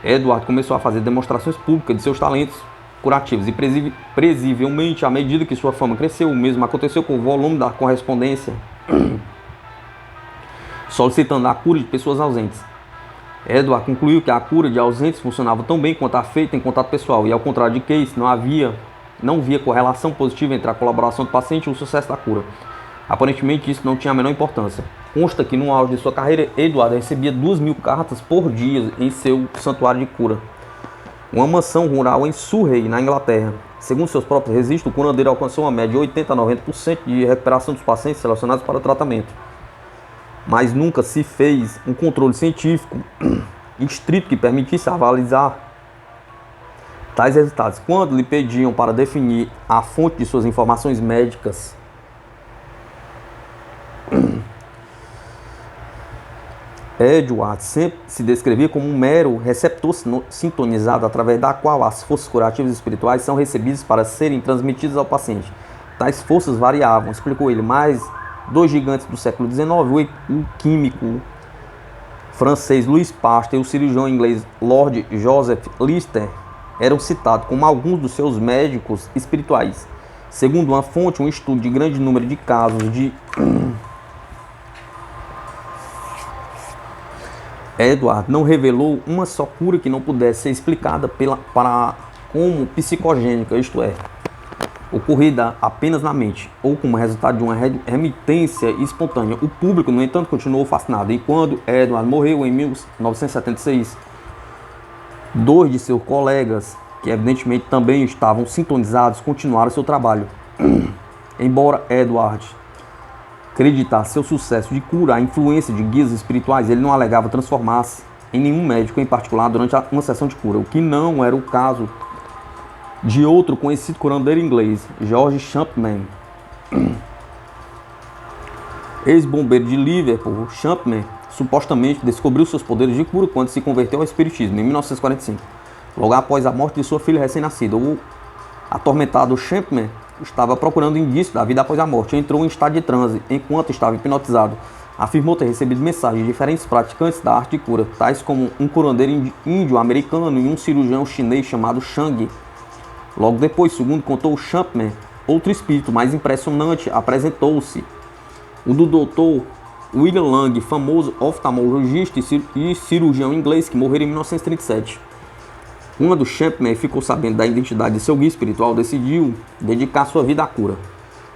Edward começou a fazer demonstrações públicas de seus talentos curativos e, previvelmente, à medida que sua fama cresceu, o mesmo aconteceu com o volume da correspondência, solicitando a cura de pessoas ausentes. Edward concluiu que a cura de ausentes funcionava tão bem quanto a feita em contato pessoal e, ao contrário de Case, não via correlação positiva entre a colaboração do paciente e o sucesso da cura. Aparentemente, isso não tinha a menor importância. Consta que no auge de sua carreira, Edward recebia 2.000 cartas por dia em seu santuário de cura, uma mansão rural em Surrey, na Inglaterra. Segundo seus próprios registros, o curandeiro alcançou uma média de 80 a 90% de recuperação dos pacientes selecionados para o tratamento. Mas nunca se fez um controle científico estrito que permitisse avalizar tais resultados. Quando lhe pediam para definir a fonte de suas informações médicas, Edward sempre se descrevia como um mero receptor sintonizado através da qual as forças curativas espirituais são recebidas para serem transmitidas ao paciente. Tais forças variavam, explicou ele, mas dois gigantes do século XIX, o químico francês Louis Pasteur e o cirurgião inglês Lord Joseph Lister, eram citados como alguns dos seus médicos espirituais. Segundo uma fonte, um estudo de grande número de casos de Edward não revelou uma só cura que não pudesse ser explicada como psicogênica, isto é, ocorrida apenas na mente, ou como resultado de uma remitência espontânea. O público, no entanto, continuou fascinado, e quando Edward morreu em 1976, dois de seus colegas, que evidentemente também estavam sintonizados, continuaram seu trabalho. Embora Edward acreditasse seu sucesso de cura, a influência de guias espirituais, ele não alegava transformar-se em nenhum médico em particular durante uma sessão de cura, o que não era o caso de outro conhecido curandeiro inglês, George Champman. Ex-bombeiro de Liverpool, Champman supostamente descobriu seus poderes de cura quando se converteu ao espiritismo, em 1945. Logo após a morte de sua filha recém-nascida, o atormentado Champman estava procurando indícios da vida após a morte. Entrou em estado de transe enquanto estava hipnotizado. Afirmou ter recebido mensagens de diferentes praticantes da arte de cura, tais como um curandeiro índio-americano e um cirurgião chinês chamado Shang. Logo depois, segundo contou Champman, outro espírito mais impressionante apresentou-se, o do Dr. William Lang, famoso oftalmologista e cirurgião inglês que morreu em 1937. Quando Champman ficou sabendo da identidade de seu guia espiritual, decidiu dedicar sua vida à cura.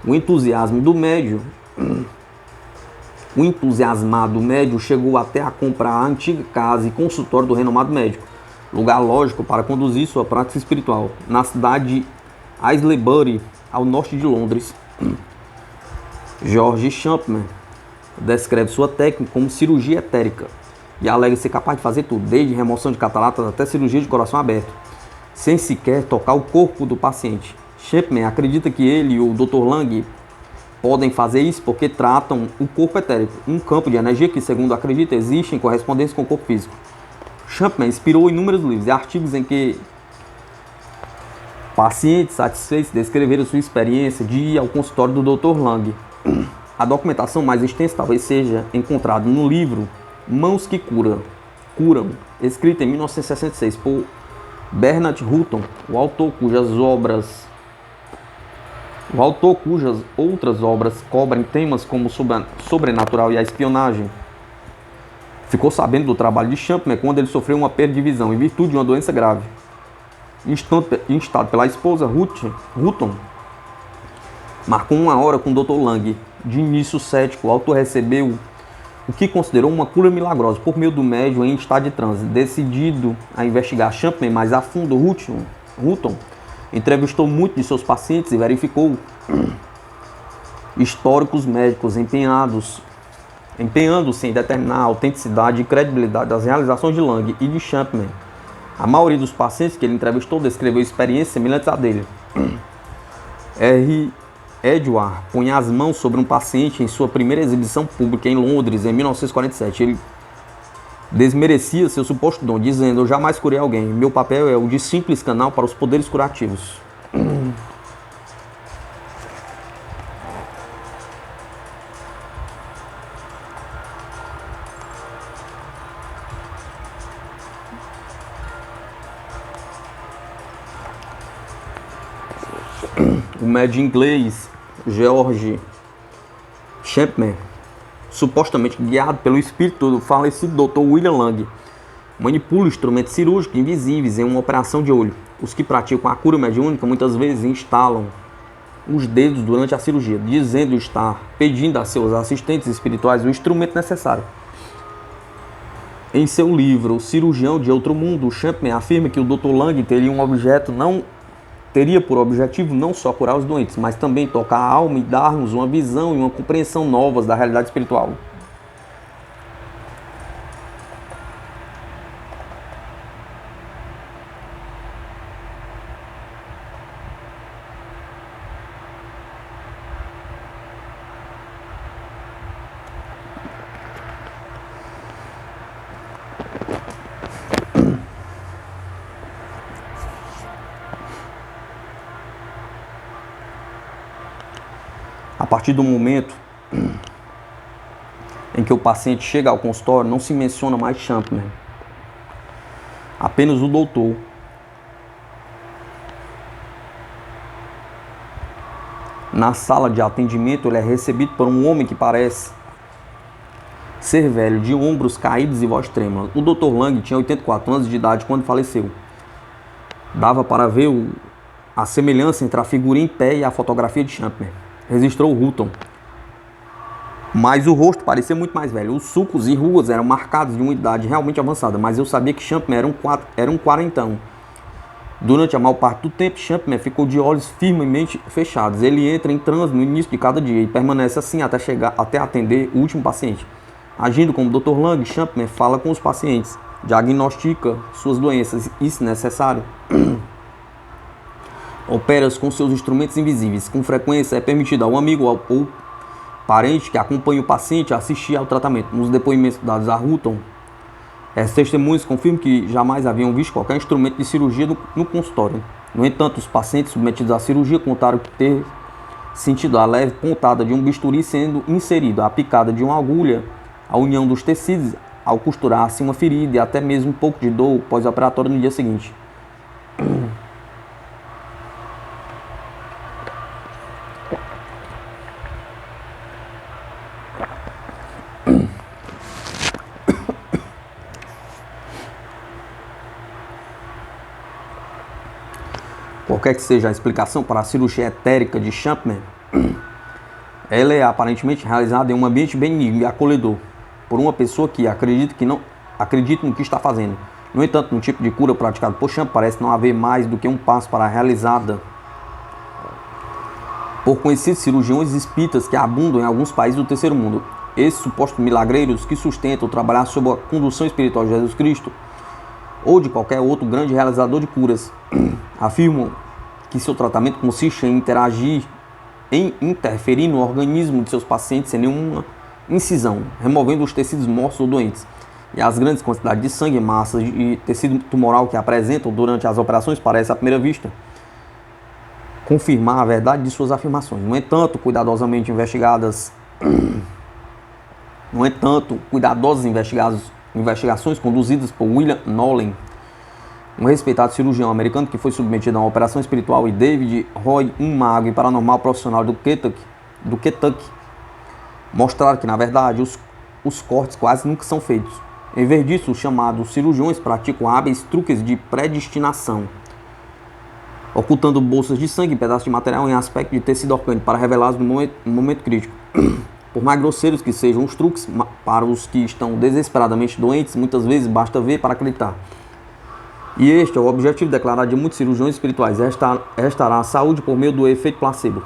O entusiasmado médium chegou até a comprar a antiga casa e consultório do renomado médico, lugar lógico para conduzir sua prática espiritual, na cidade de Aylesbury, ao norte de Londres. George Champman descreve sua técnica como cirurgia etérica e alega ser capaz de fazer tudo, desde remoção de cataratas até cirurgia de coração aberto, sem sequer tocar o corpo do paciente. Champman acredita que ele e o Dr. Lang podem fazer isso porque tratam o corpo etérico, um campo de energia que, segundo acredita, existe em correspondência com o corpo físico. Champman inspirou inúmeros livros e artigos em que pacientes satisfeitos descreveram sua experiência de ir ao consultório do Dr. Lang. A documentação mais extensa talvez seja encontrada no livro Mãos que Curam, escrita em 1966 por Bernard Hutton, o autor cujas outras obras cobrem temas como sobrenatural e a espionagem. Ficou sabendo do trabalho de Champman quando ele sofreu uma perda de visão em virtude de uma doença grave. Instado pela esposa, Hutton marcou uma hora com o Dr. Lang. De início cético, o autor recebeu o que considerou uma cura milagrosa por meio do médium em estado de transe. Decidido a investigar Champman mais a fundo, Hutton entrevistou muitos de seus pacientes e verificou históricos médicos empenhando-se em determinar a autenticidade e credibilidade das realizações de Lang e de Champman. A maioria dos pacientes que ele entrevistou descreveu experiências semelhantes à dele. R. Edward punha as mãos sobre um paciente em sua primeira exibição pública em Londres, em 1947. Ele desmerecia seu suposto dom, dizendo: "Eu jamais curei alguém. Meu papel é o de simples canal para os poderes curativos." O médium inglês George Champman, supostamente guiado pelo espírito do falecido Dr. William Lang, manipula instrumentos cirúrgicos invisíveis em uma operação de olho. Os que praticam a cura mediúnica muitas vezes instalam os dedos durante a cirurgia, dizendo estar pedindo a seus assistentes espirituais o instrumento necessário. Em seu livro O Cirurgião de Outro Mundo, Champman afirma que o Dr. Lang teria por objetivo não só curar os doentes, mas também tocar a alma e dar-nos uma visão e uma compreensão novas da realidade espiritual. A partir do momento em que o paciente chega ao consultório, não se menciona mais Champman, apenas o doutor. Na sala de atendimento, ele é recebido por um homem que parece ser velho, de ombros caídos e voz trêmula. O Dr. Lang tinha 84 anos de idade quando faleceu. Dava para ver a semelhança entre a figura em pé e a fotografia de Champman. Registrou Hutton. Mas o rosto parecia muito mais velho. Os sulcos e ruas eram marcados de uma idade realmente avançada, mas eu sabia que Champman era um quarentão. Durante a maior parte do tempo, Champman ficou de olhos firmemente fechados. Ele entra em transe no início de cada dia e permanece assim até atender o último paciente. Agindo como Dr. Lang, Champman fala com os pacientes, diagnostica suas doenças e, se necessário, opera com seus instrumentos invisíveis. Com frequência é permitido ao amigo ou parente que acompanha o paciente a assistir ao tratamento. Nos depoimentos dados a Hutton, as testemunhas confirmam que jamais haviam visto qualquer instrumento de cirurgia no consultório. No entanto, os pacientes submetidos à cirurgia contaram ter sentido a leve pontada de um bisturi sendo inserido, a picada de uma agulha, a união dos tecidos ao costurar-se uma ferida e até mesmo um pouco de dor pós-operatório no dia seguinte. Qualquer que seja a explicação para a cirurgia etérica de Champman, ela é aparentemente realizada em um ambiente benigno e acolhedor, por uma pessoa que acredita no que está fazendo. No entanto, no tipo de cura praticado por Champman, parece não haver mais do que um passo para a realizada por conhecidos cirurgiões espíritas que abundam em alguns países do terceiro mundo. Esses supostos milagreiros que sustentam trabalhar sob a condução espiritual de Jesus Cristo ou de qualquer outro grande realizador de curas, afirmam que seu tratamento consiste em interferir no organismo de seus pacientes sem nenhuma incisão, removendo os tecidos mortos ou doentes. E as grandes quantidades de sangue, massa e tecido tumoral que apresentam durante as operações parecem, à primeira vista, confirmar a verdade de suas afirmações. No entanto, cuidadosas investigadas investigações conduzidas por William Nolan, um respeitado cirurgião americano que foi submetido a uma operação espiritual, e David Roy, um mago e paranormal profissional do Kentucky, mostraram que, na verdade, os cortes quase nunca são feitos. Em vez disso, os chamados cirurgiões praticam hábeis truques de predestinação, ocultando bolsas de sangue e pedaços de material em aspecto de tecido orgânico para revelá-los no momento crítico. Por mais grosseiros que sejam os truques, para os que estão desesperadamente doentes, muitas vezes basta ver para acreditar. E este é o objetivo declarado de muitos cirurgiões espirituais: restaurar a saúde por meio do efeito placebo.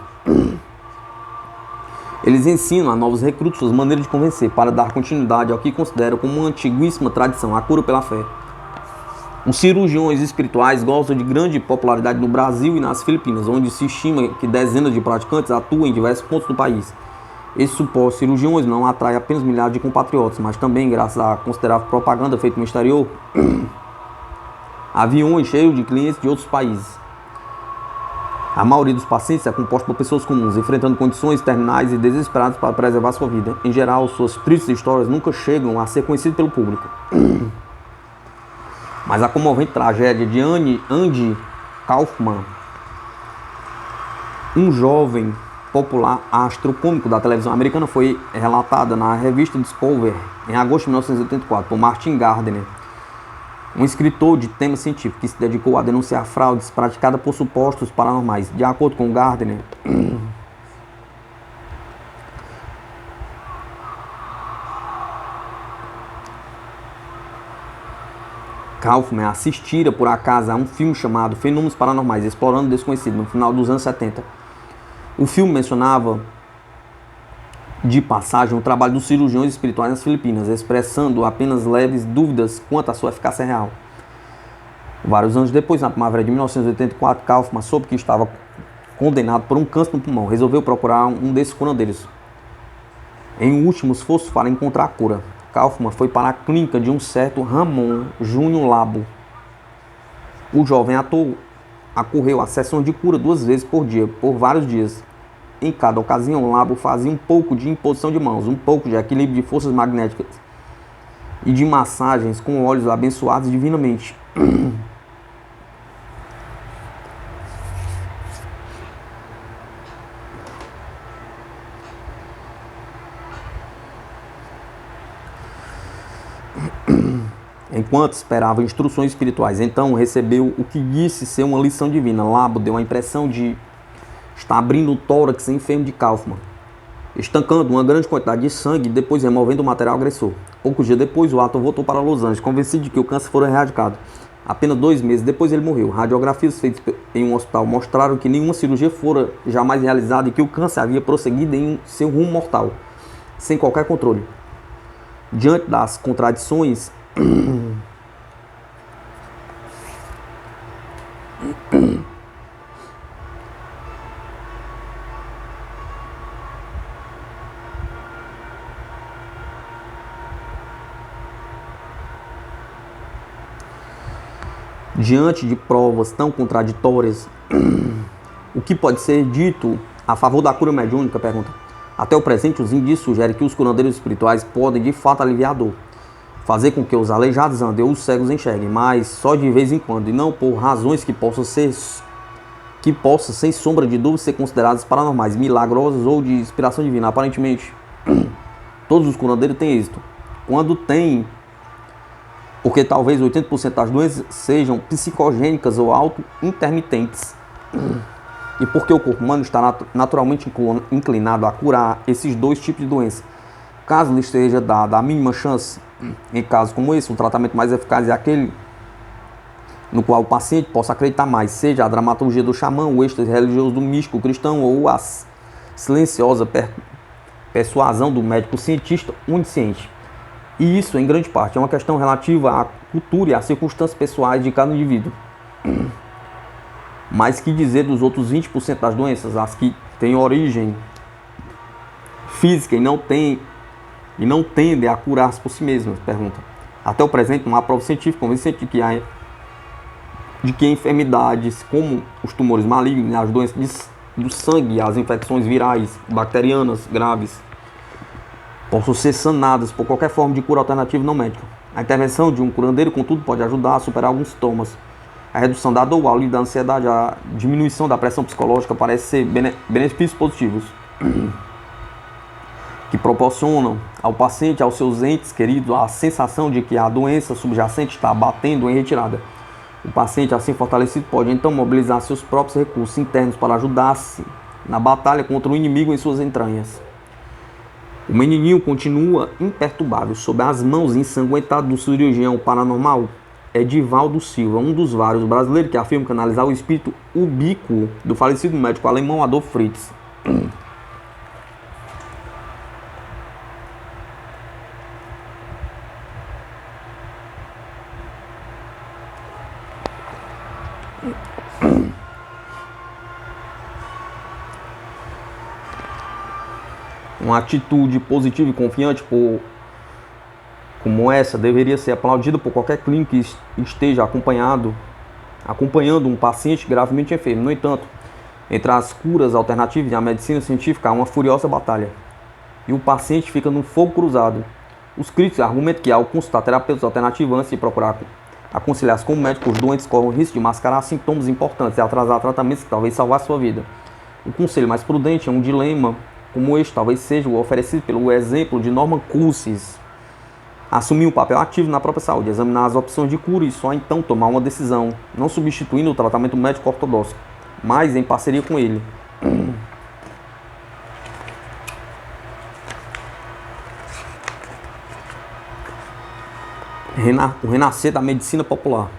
Eles ensinam a novos recrutos suas maneiras de convencer, para dar continuidade ao que consideram como uma antiguíssima tradição, a cura pela fé. Os cirurgiões espirituais gostam de grande popularidade no Brasil e nas Filipinas, onde se estima que dezenas de praticantes atuam em diversos pontos do país. Esses supostos cirurgiões não atraem apenas milhares de compatriotas, mas também, graças à considerável propaganda feita no exterior, aviões cheios de clientes de outros países. A maioria dos pacientes é composta por pessoas comuns, enfrentando condições terminais e desesperadas para preservar sua vida. Em geral, suas tristes histórias nunca chegam a ser conhecidas pelo público. Mas a comovente tragédia de Andy Kaufman, um jovem popular astro cômico da televisão americana, foi relatada na revista Discovery em agosto de 1984 por Martin Gardner, um escritor de tema científico que se dedicou a denunciar fraudes praticadas por supostos paranormais. De acordo com Gardner, Kaufman assistira por acaso a um filme chamado Fenômenos Paranormais, Explorando o Desconhecido, no final dos anos 70. O filme mencionava, de passagem, o trabalho dos cirurgiões espirituais nas Filipinas, expressando apenas leves dúvidas quanto à sua eficácia real. Vários anos depois, na primavera de 1984, Kaufman soube que estava condenado por um câncer no pulmão. Resolveu procurar um desses curandeiros em um último esforço para encontrar a cura. Kaufman foi para a clínica de um certo Ramon Júnior Labo. O jovem ator acorreu a sessões de cura 2 vezes por dia, por vários dias. Em cada ocasião, o Labo fazia um pouco de imposição de mãos, um pouco de equilíbrio de forças magnéticas e de massagens com óleos abençoados divinamente. Enquanto esperava instruções espirituais, então recebeu o que disse ser uma lição divina. Labo deu a impressão de estar abrindo o tórax enfermo de Kaufman, estancando uma grande quantidade de sangue e depois removendo o material agressor. Poucos dias depois, o ator voltou para Los Angeles, convencido de que o câncer fora erradicado. Apenas 2 meses depois ele morreu. Radiografias feitas em um hospital mostraram que nenhuma cirurgia fora jamais realizada e que o câncer havia prosseguido em seu rumo mortal, sem qualquer controle. Diante das contradições, diante de provas tão contraditórias, o que pode ser dito a favor da cura mediúnica? Pergunta. Até o presente, os indícios sugerem que os curandeiros espirituais podem de fato aliviar a dor, fazer com que os aleijados andem ou os cegos enxerguem, mas só de vez em quando, e não por razões que possam, sem sombra de dúvida, ser consideradas paranormais, milagrosas ou de inspiração divina. Aparentemente, todos os curandeiros têm êxito. Quando tem, porque talvez 80% das doenças sejam psicogênicas ou auto-intermitentes. E porque o corpo humano está naturalmente inclinado a curar esses 2 tipos de doença. Caso lhe esteja dada a mínima chance, em casos como esse, o tratamento mais eficaz é aquele no qual o paciente possa acreditar mais, seja a dramaturgia do xamã, o êxtase religioso do místico cristão ou a silenciosa persuasão do médico cientista onisciente. E isso, em grande parte, é uma questão relativa à cultura e às circunstâncias pessoais de cada indivíduo. Mas que dizer dos outros 20% das doenças, as que têm origem física e não tendem a curar-se por si mesmas? Pergunta. Até o presente, não há prova científica convincente de que enfermidades como os tumores malignos, as doenças do sangue, as infecções virais, bacterianas graves, possam ser sanadas por qualquer forma de cura alternativa não médica. A intervenção de um curandeiro, contudo, pode ajudar a superar alguns sintomas. A redução da dor, o alívio da ansiedade, a diminuição da pressão psicológica parecem ser benefícios positivos que proporcionam ao paciente, aos seus entes queridos, a sensação de que a doença subjacente está batendo em retirada. O paciente, assim fortalecido, pode então mobilizar seus próprios recursos internos para ajudar-se na batalha contra o inimigo em suas entranhas. O menininho continua imperturbável sob as mãos ensanguentadas do cirurgião paranormal Edivaldo Silva, um dos vários brasileiros que afirma canalizar o espírito ubíquo do falecido médico alemão Adolf Fritz. Uma atitude positiva e confiante como essa deveria ser aplaudida por qualquer clínico que esteja acompanhando um paciente gravemente enfermo. No entanto, entre as curas alternativas e a medicina científica há uma furiosa batalha. E o paciente fica num fogo cruzado. Os críticos argumentam que, ao consultar terapeutas alternativos antes de procurar aconselhar-se com o médico, os doentes correm o risco de mascarar sintomas importantes e atrasar tratamentos que talvez salvassem sua vida. O conselho mais prudente é um dilema como este talvez seja o oferecido pelo exemplo de Norman Cousins. Assumir um papel ativo na própria saúde, examinar as opções de cura e só então tomar uma decisão, não substituindo o tratamento médico ortodoxo, mas em parceria com ele. O renascer da medicina popular.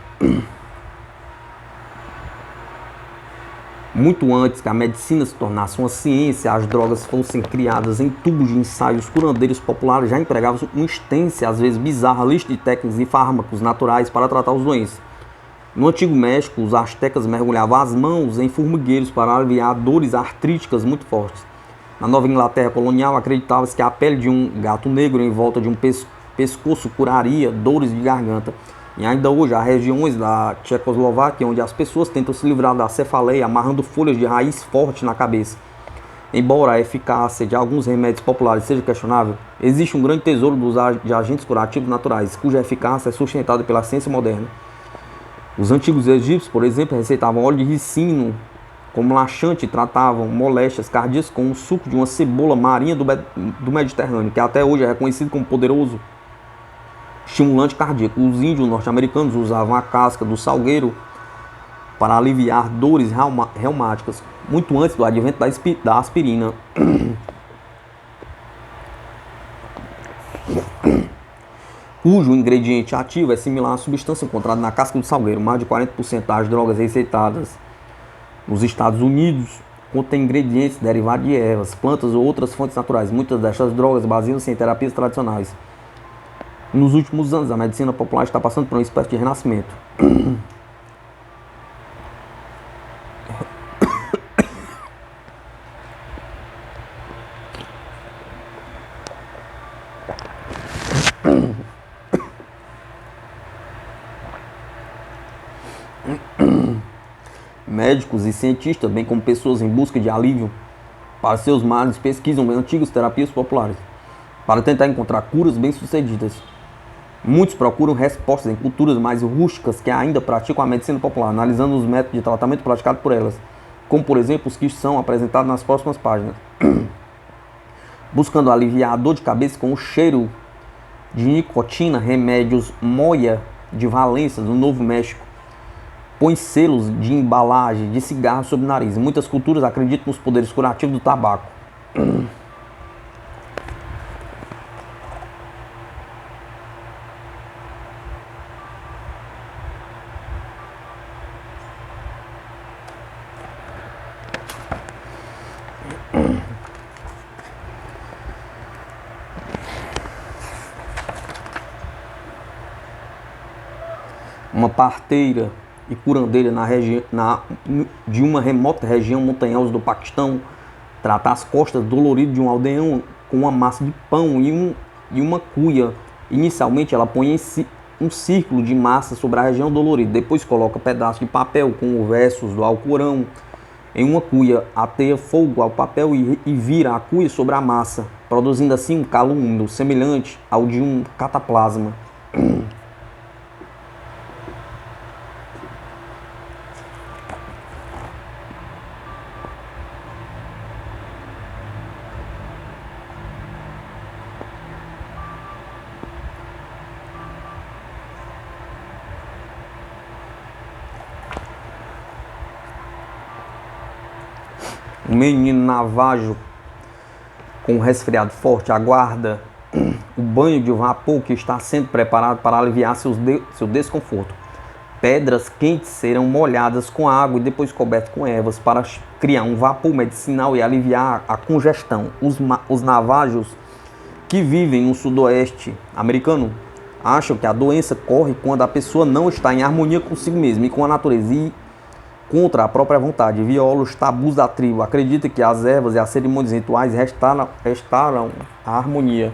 Muito antes que a medicina se tornasse uma ciência, as drogas fossem criadas em tubos de ensaio. Os curandeiros populares já empregavam uma extensa, às vezes bizarra, lista de técnicas e fármacos naturais para tratar os doentes. No Antigo México, os astecas mergulhavam as mãos em formigueiros para aliviar dores artríticas muito fortes. Na Nova Inglaterra colonial, acreditava-se que a pele de um gato negro em volta de um pescoço curaria dores de garganta. E ainda hoje há regiões da Tchecoslováquia onde as pessoas tentam se livrar da cefaleia amarrando folhas de raiz forte na cabeça. Embora a eficácia de alguns remédios populares seja questionável, existe um grande tesouro de agentes curativos naturais, cuja eficácia é sustentada pela ciência moderna. Os antigos egípcios, por exemplo, receitavam óleo de ricino como laxante e tratavam moléstias cardíacas com o suco de uma cebola marinha do Mediterrâneo, que até hoje é reconhecido como poderoso estimulante cardíaco. Os índios norte-americanos usavam a casca do salgueiro para aliviar dores reumáticas, muito antes do advento da aspirina. Cujo ingrediente ativo é similar à substância encontrada na casca do salgueiro. Mais de 40% das drogas receitadas nos Estados Unidos contém ingredientes derivados de ervas, plantas ou outras fontes naturais. Muitas destas drogas baseiam-se em terapias tradicionais. Nos últimos anos, a medicina popular está passando por uma espécie de renascimento. Médicos e cientistas, bem como pessoas em busca de alívio para seus males, pesquisam antigas terapias populares para tentar encontrar curas bem-sucedidas. Muitos procuram respostas em culturas mais rústicas que ainda praticam a medicina popular, analisando os métodos de tratamento praticados por elas, como por exemplo os que são apresentados nas próximas páginas. Buscando aliviar a dor de cabeça com o cheiro de nicotina, remédios Moya de Valência, no Novo México, põe selos de embalagem de cigarro sob o nariz. Muitas culturas acreditam nos poderes curativos do tabaco. Uma parteira e curandeira de uma remota região montanhosa do Paquistão trata as costas doloridas de um aldeão com uma massa de pão e uma cuia. Inicialmente ela põe um círculo de massa sobre a região dolorida, depois coloca pedaços de papel com versos do Alcorão em uma cuia, ateia fogo ao papel e vira a cuia sobre a massa, produzindo assim um calo úmido, semelhante ao de um cataplasma. Um menino navajo com um resfriado forte aguarda o banho de vapor que está sendo preparado para aliviar seu desconforto. Pedras quentes serão molhadas com água e depois cobertas com ervas para criar um vapor medicinal e aliviar a congestão. Os navajos que vivem no sudoeste americano acham que a doença corre quando a pessoa não está em harmonia consigo mesma e com a natureza e contra a própria vontade. Viola os tabus da tribo. Acredita que as ervas e as cerimônias rituais restauram a harmonia.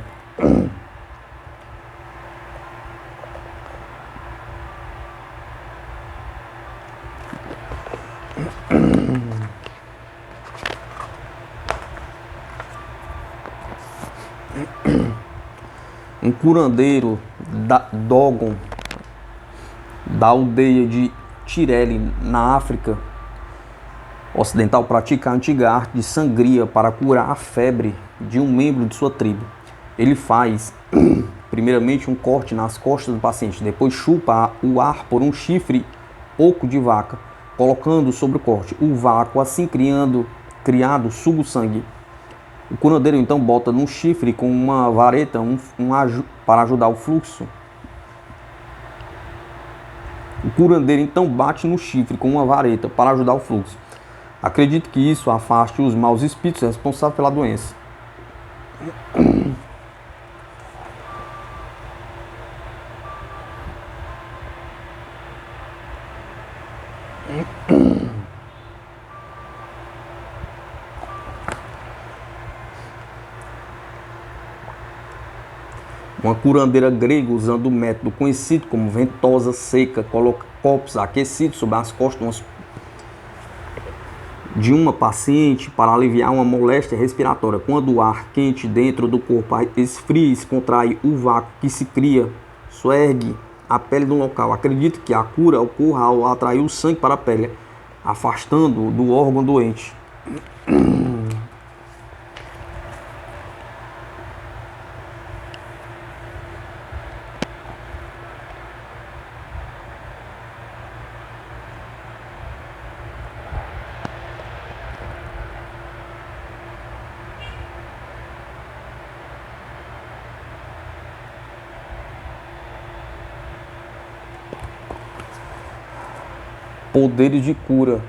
Um curandeiro Dogon da aldeia de Tirele, na África Ocidental, pratica a antiga arte de sangria para curar a febre de um membro de sua tribo. Ele faz, primeiramente, um corte nas costas do paciente, depois chupa o ar por um chifre oco de vaca, colocando sobre o corte. O vácuo, assim criado, suga o sangue. O curandeiro então bota num chifre com uma vareta para ajudar o fluxo. O curandeiro então bate no chifre com uma vareta para ajudar o fluxo. Acredito que isso afaste os maus espíritos responsáveis pela doença. Uma curandeira grega, usando o método conhecido como ventosa seca, coloca copos aquecidos sobre as costas de uma paciente para aliviar uma moléstia respiratória. Quando o ar quente dentro do corpo esfria e se contrai, o vácuo que se cria suergue a pele do local. Acredito que a cura ocorra ao atrair o sangue para a pele, afastando do órgão doente. Poderes de cura.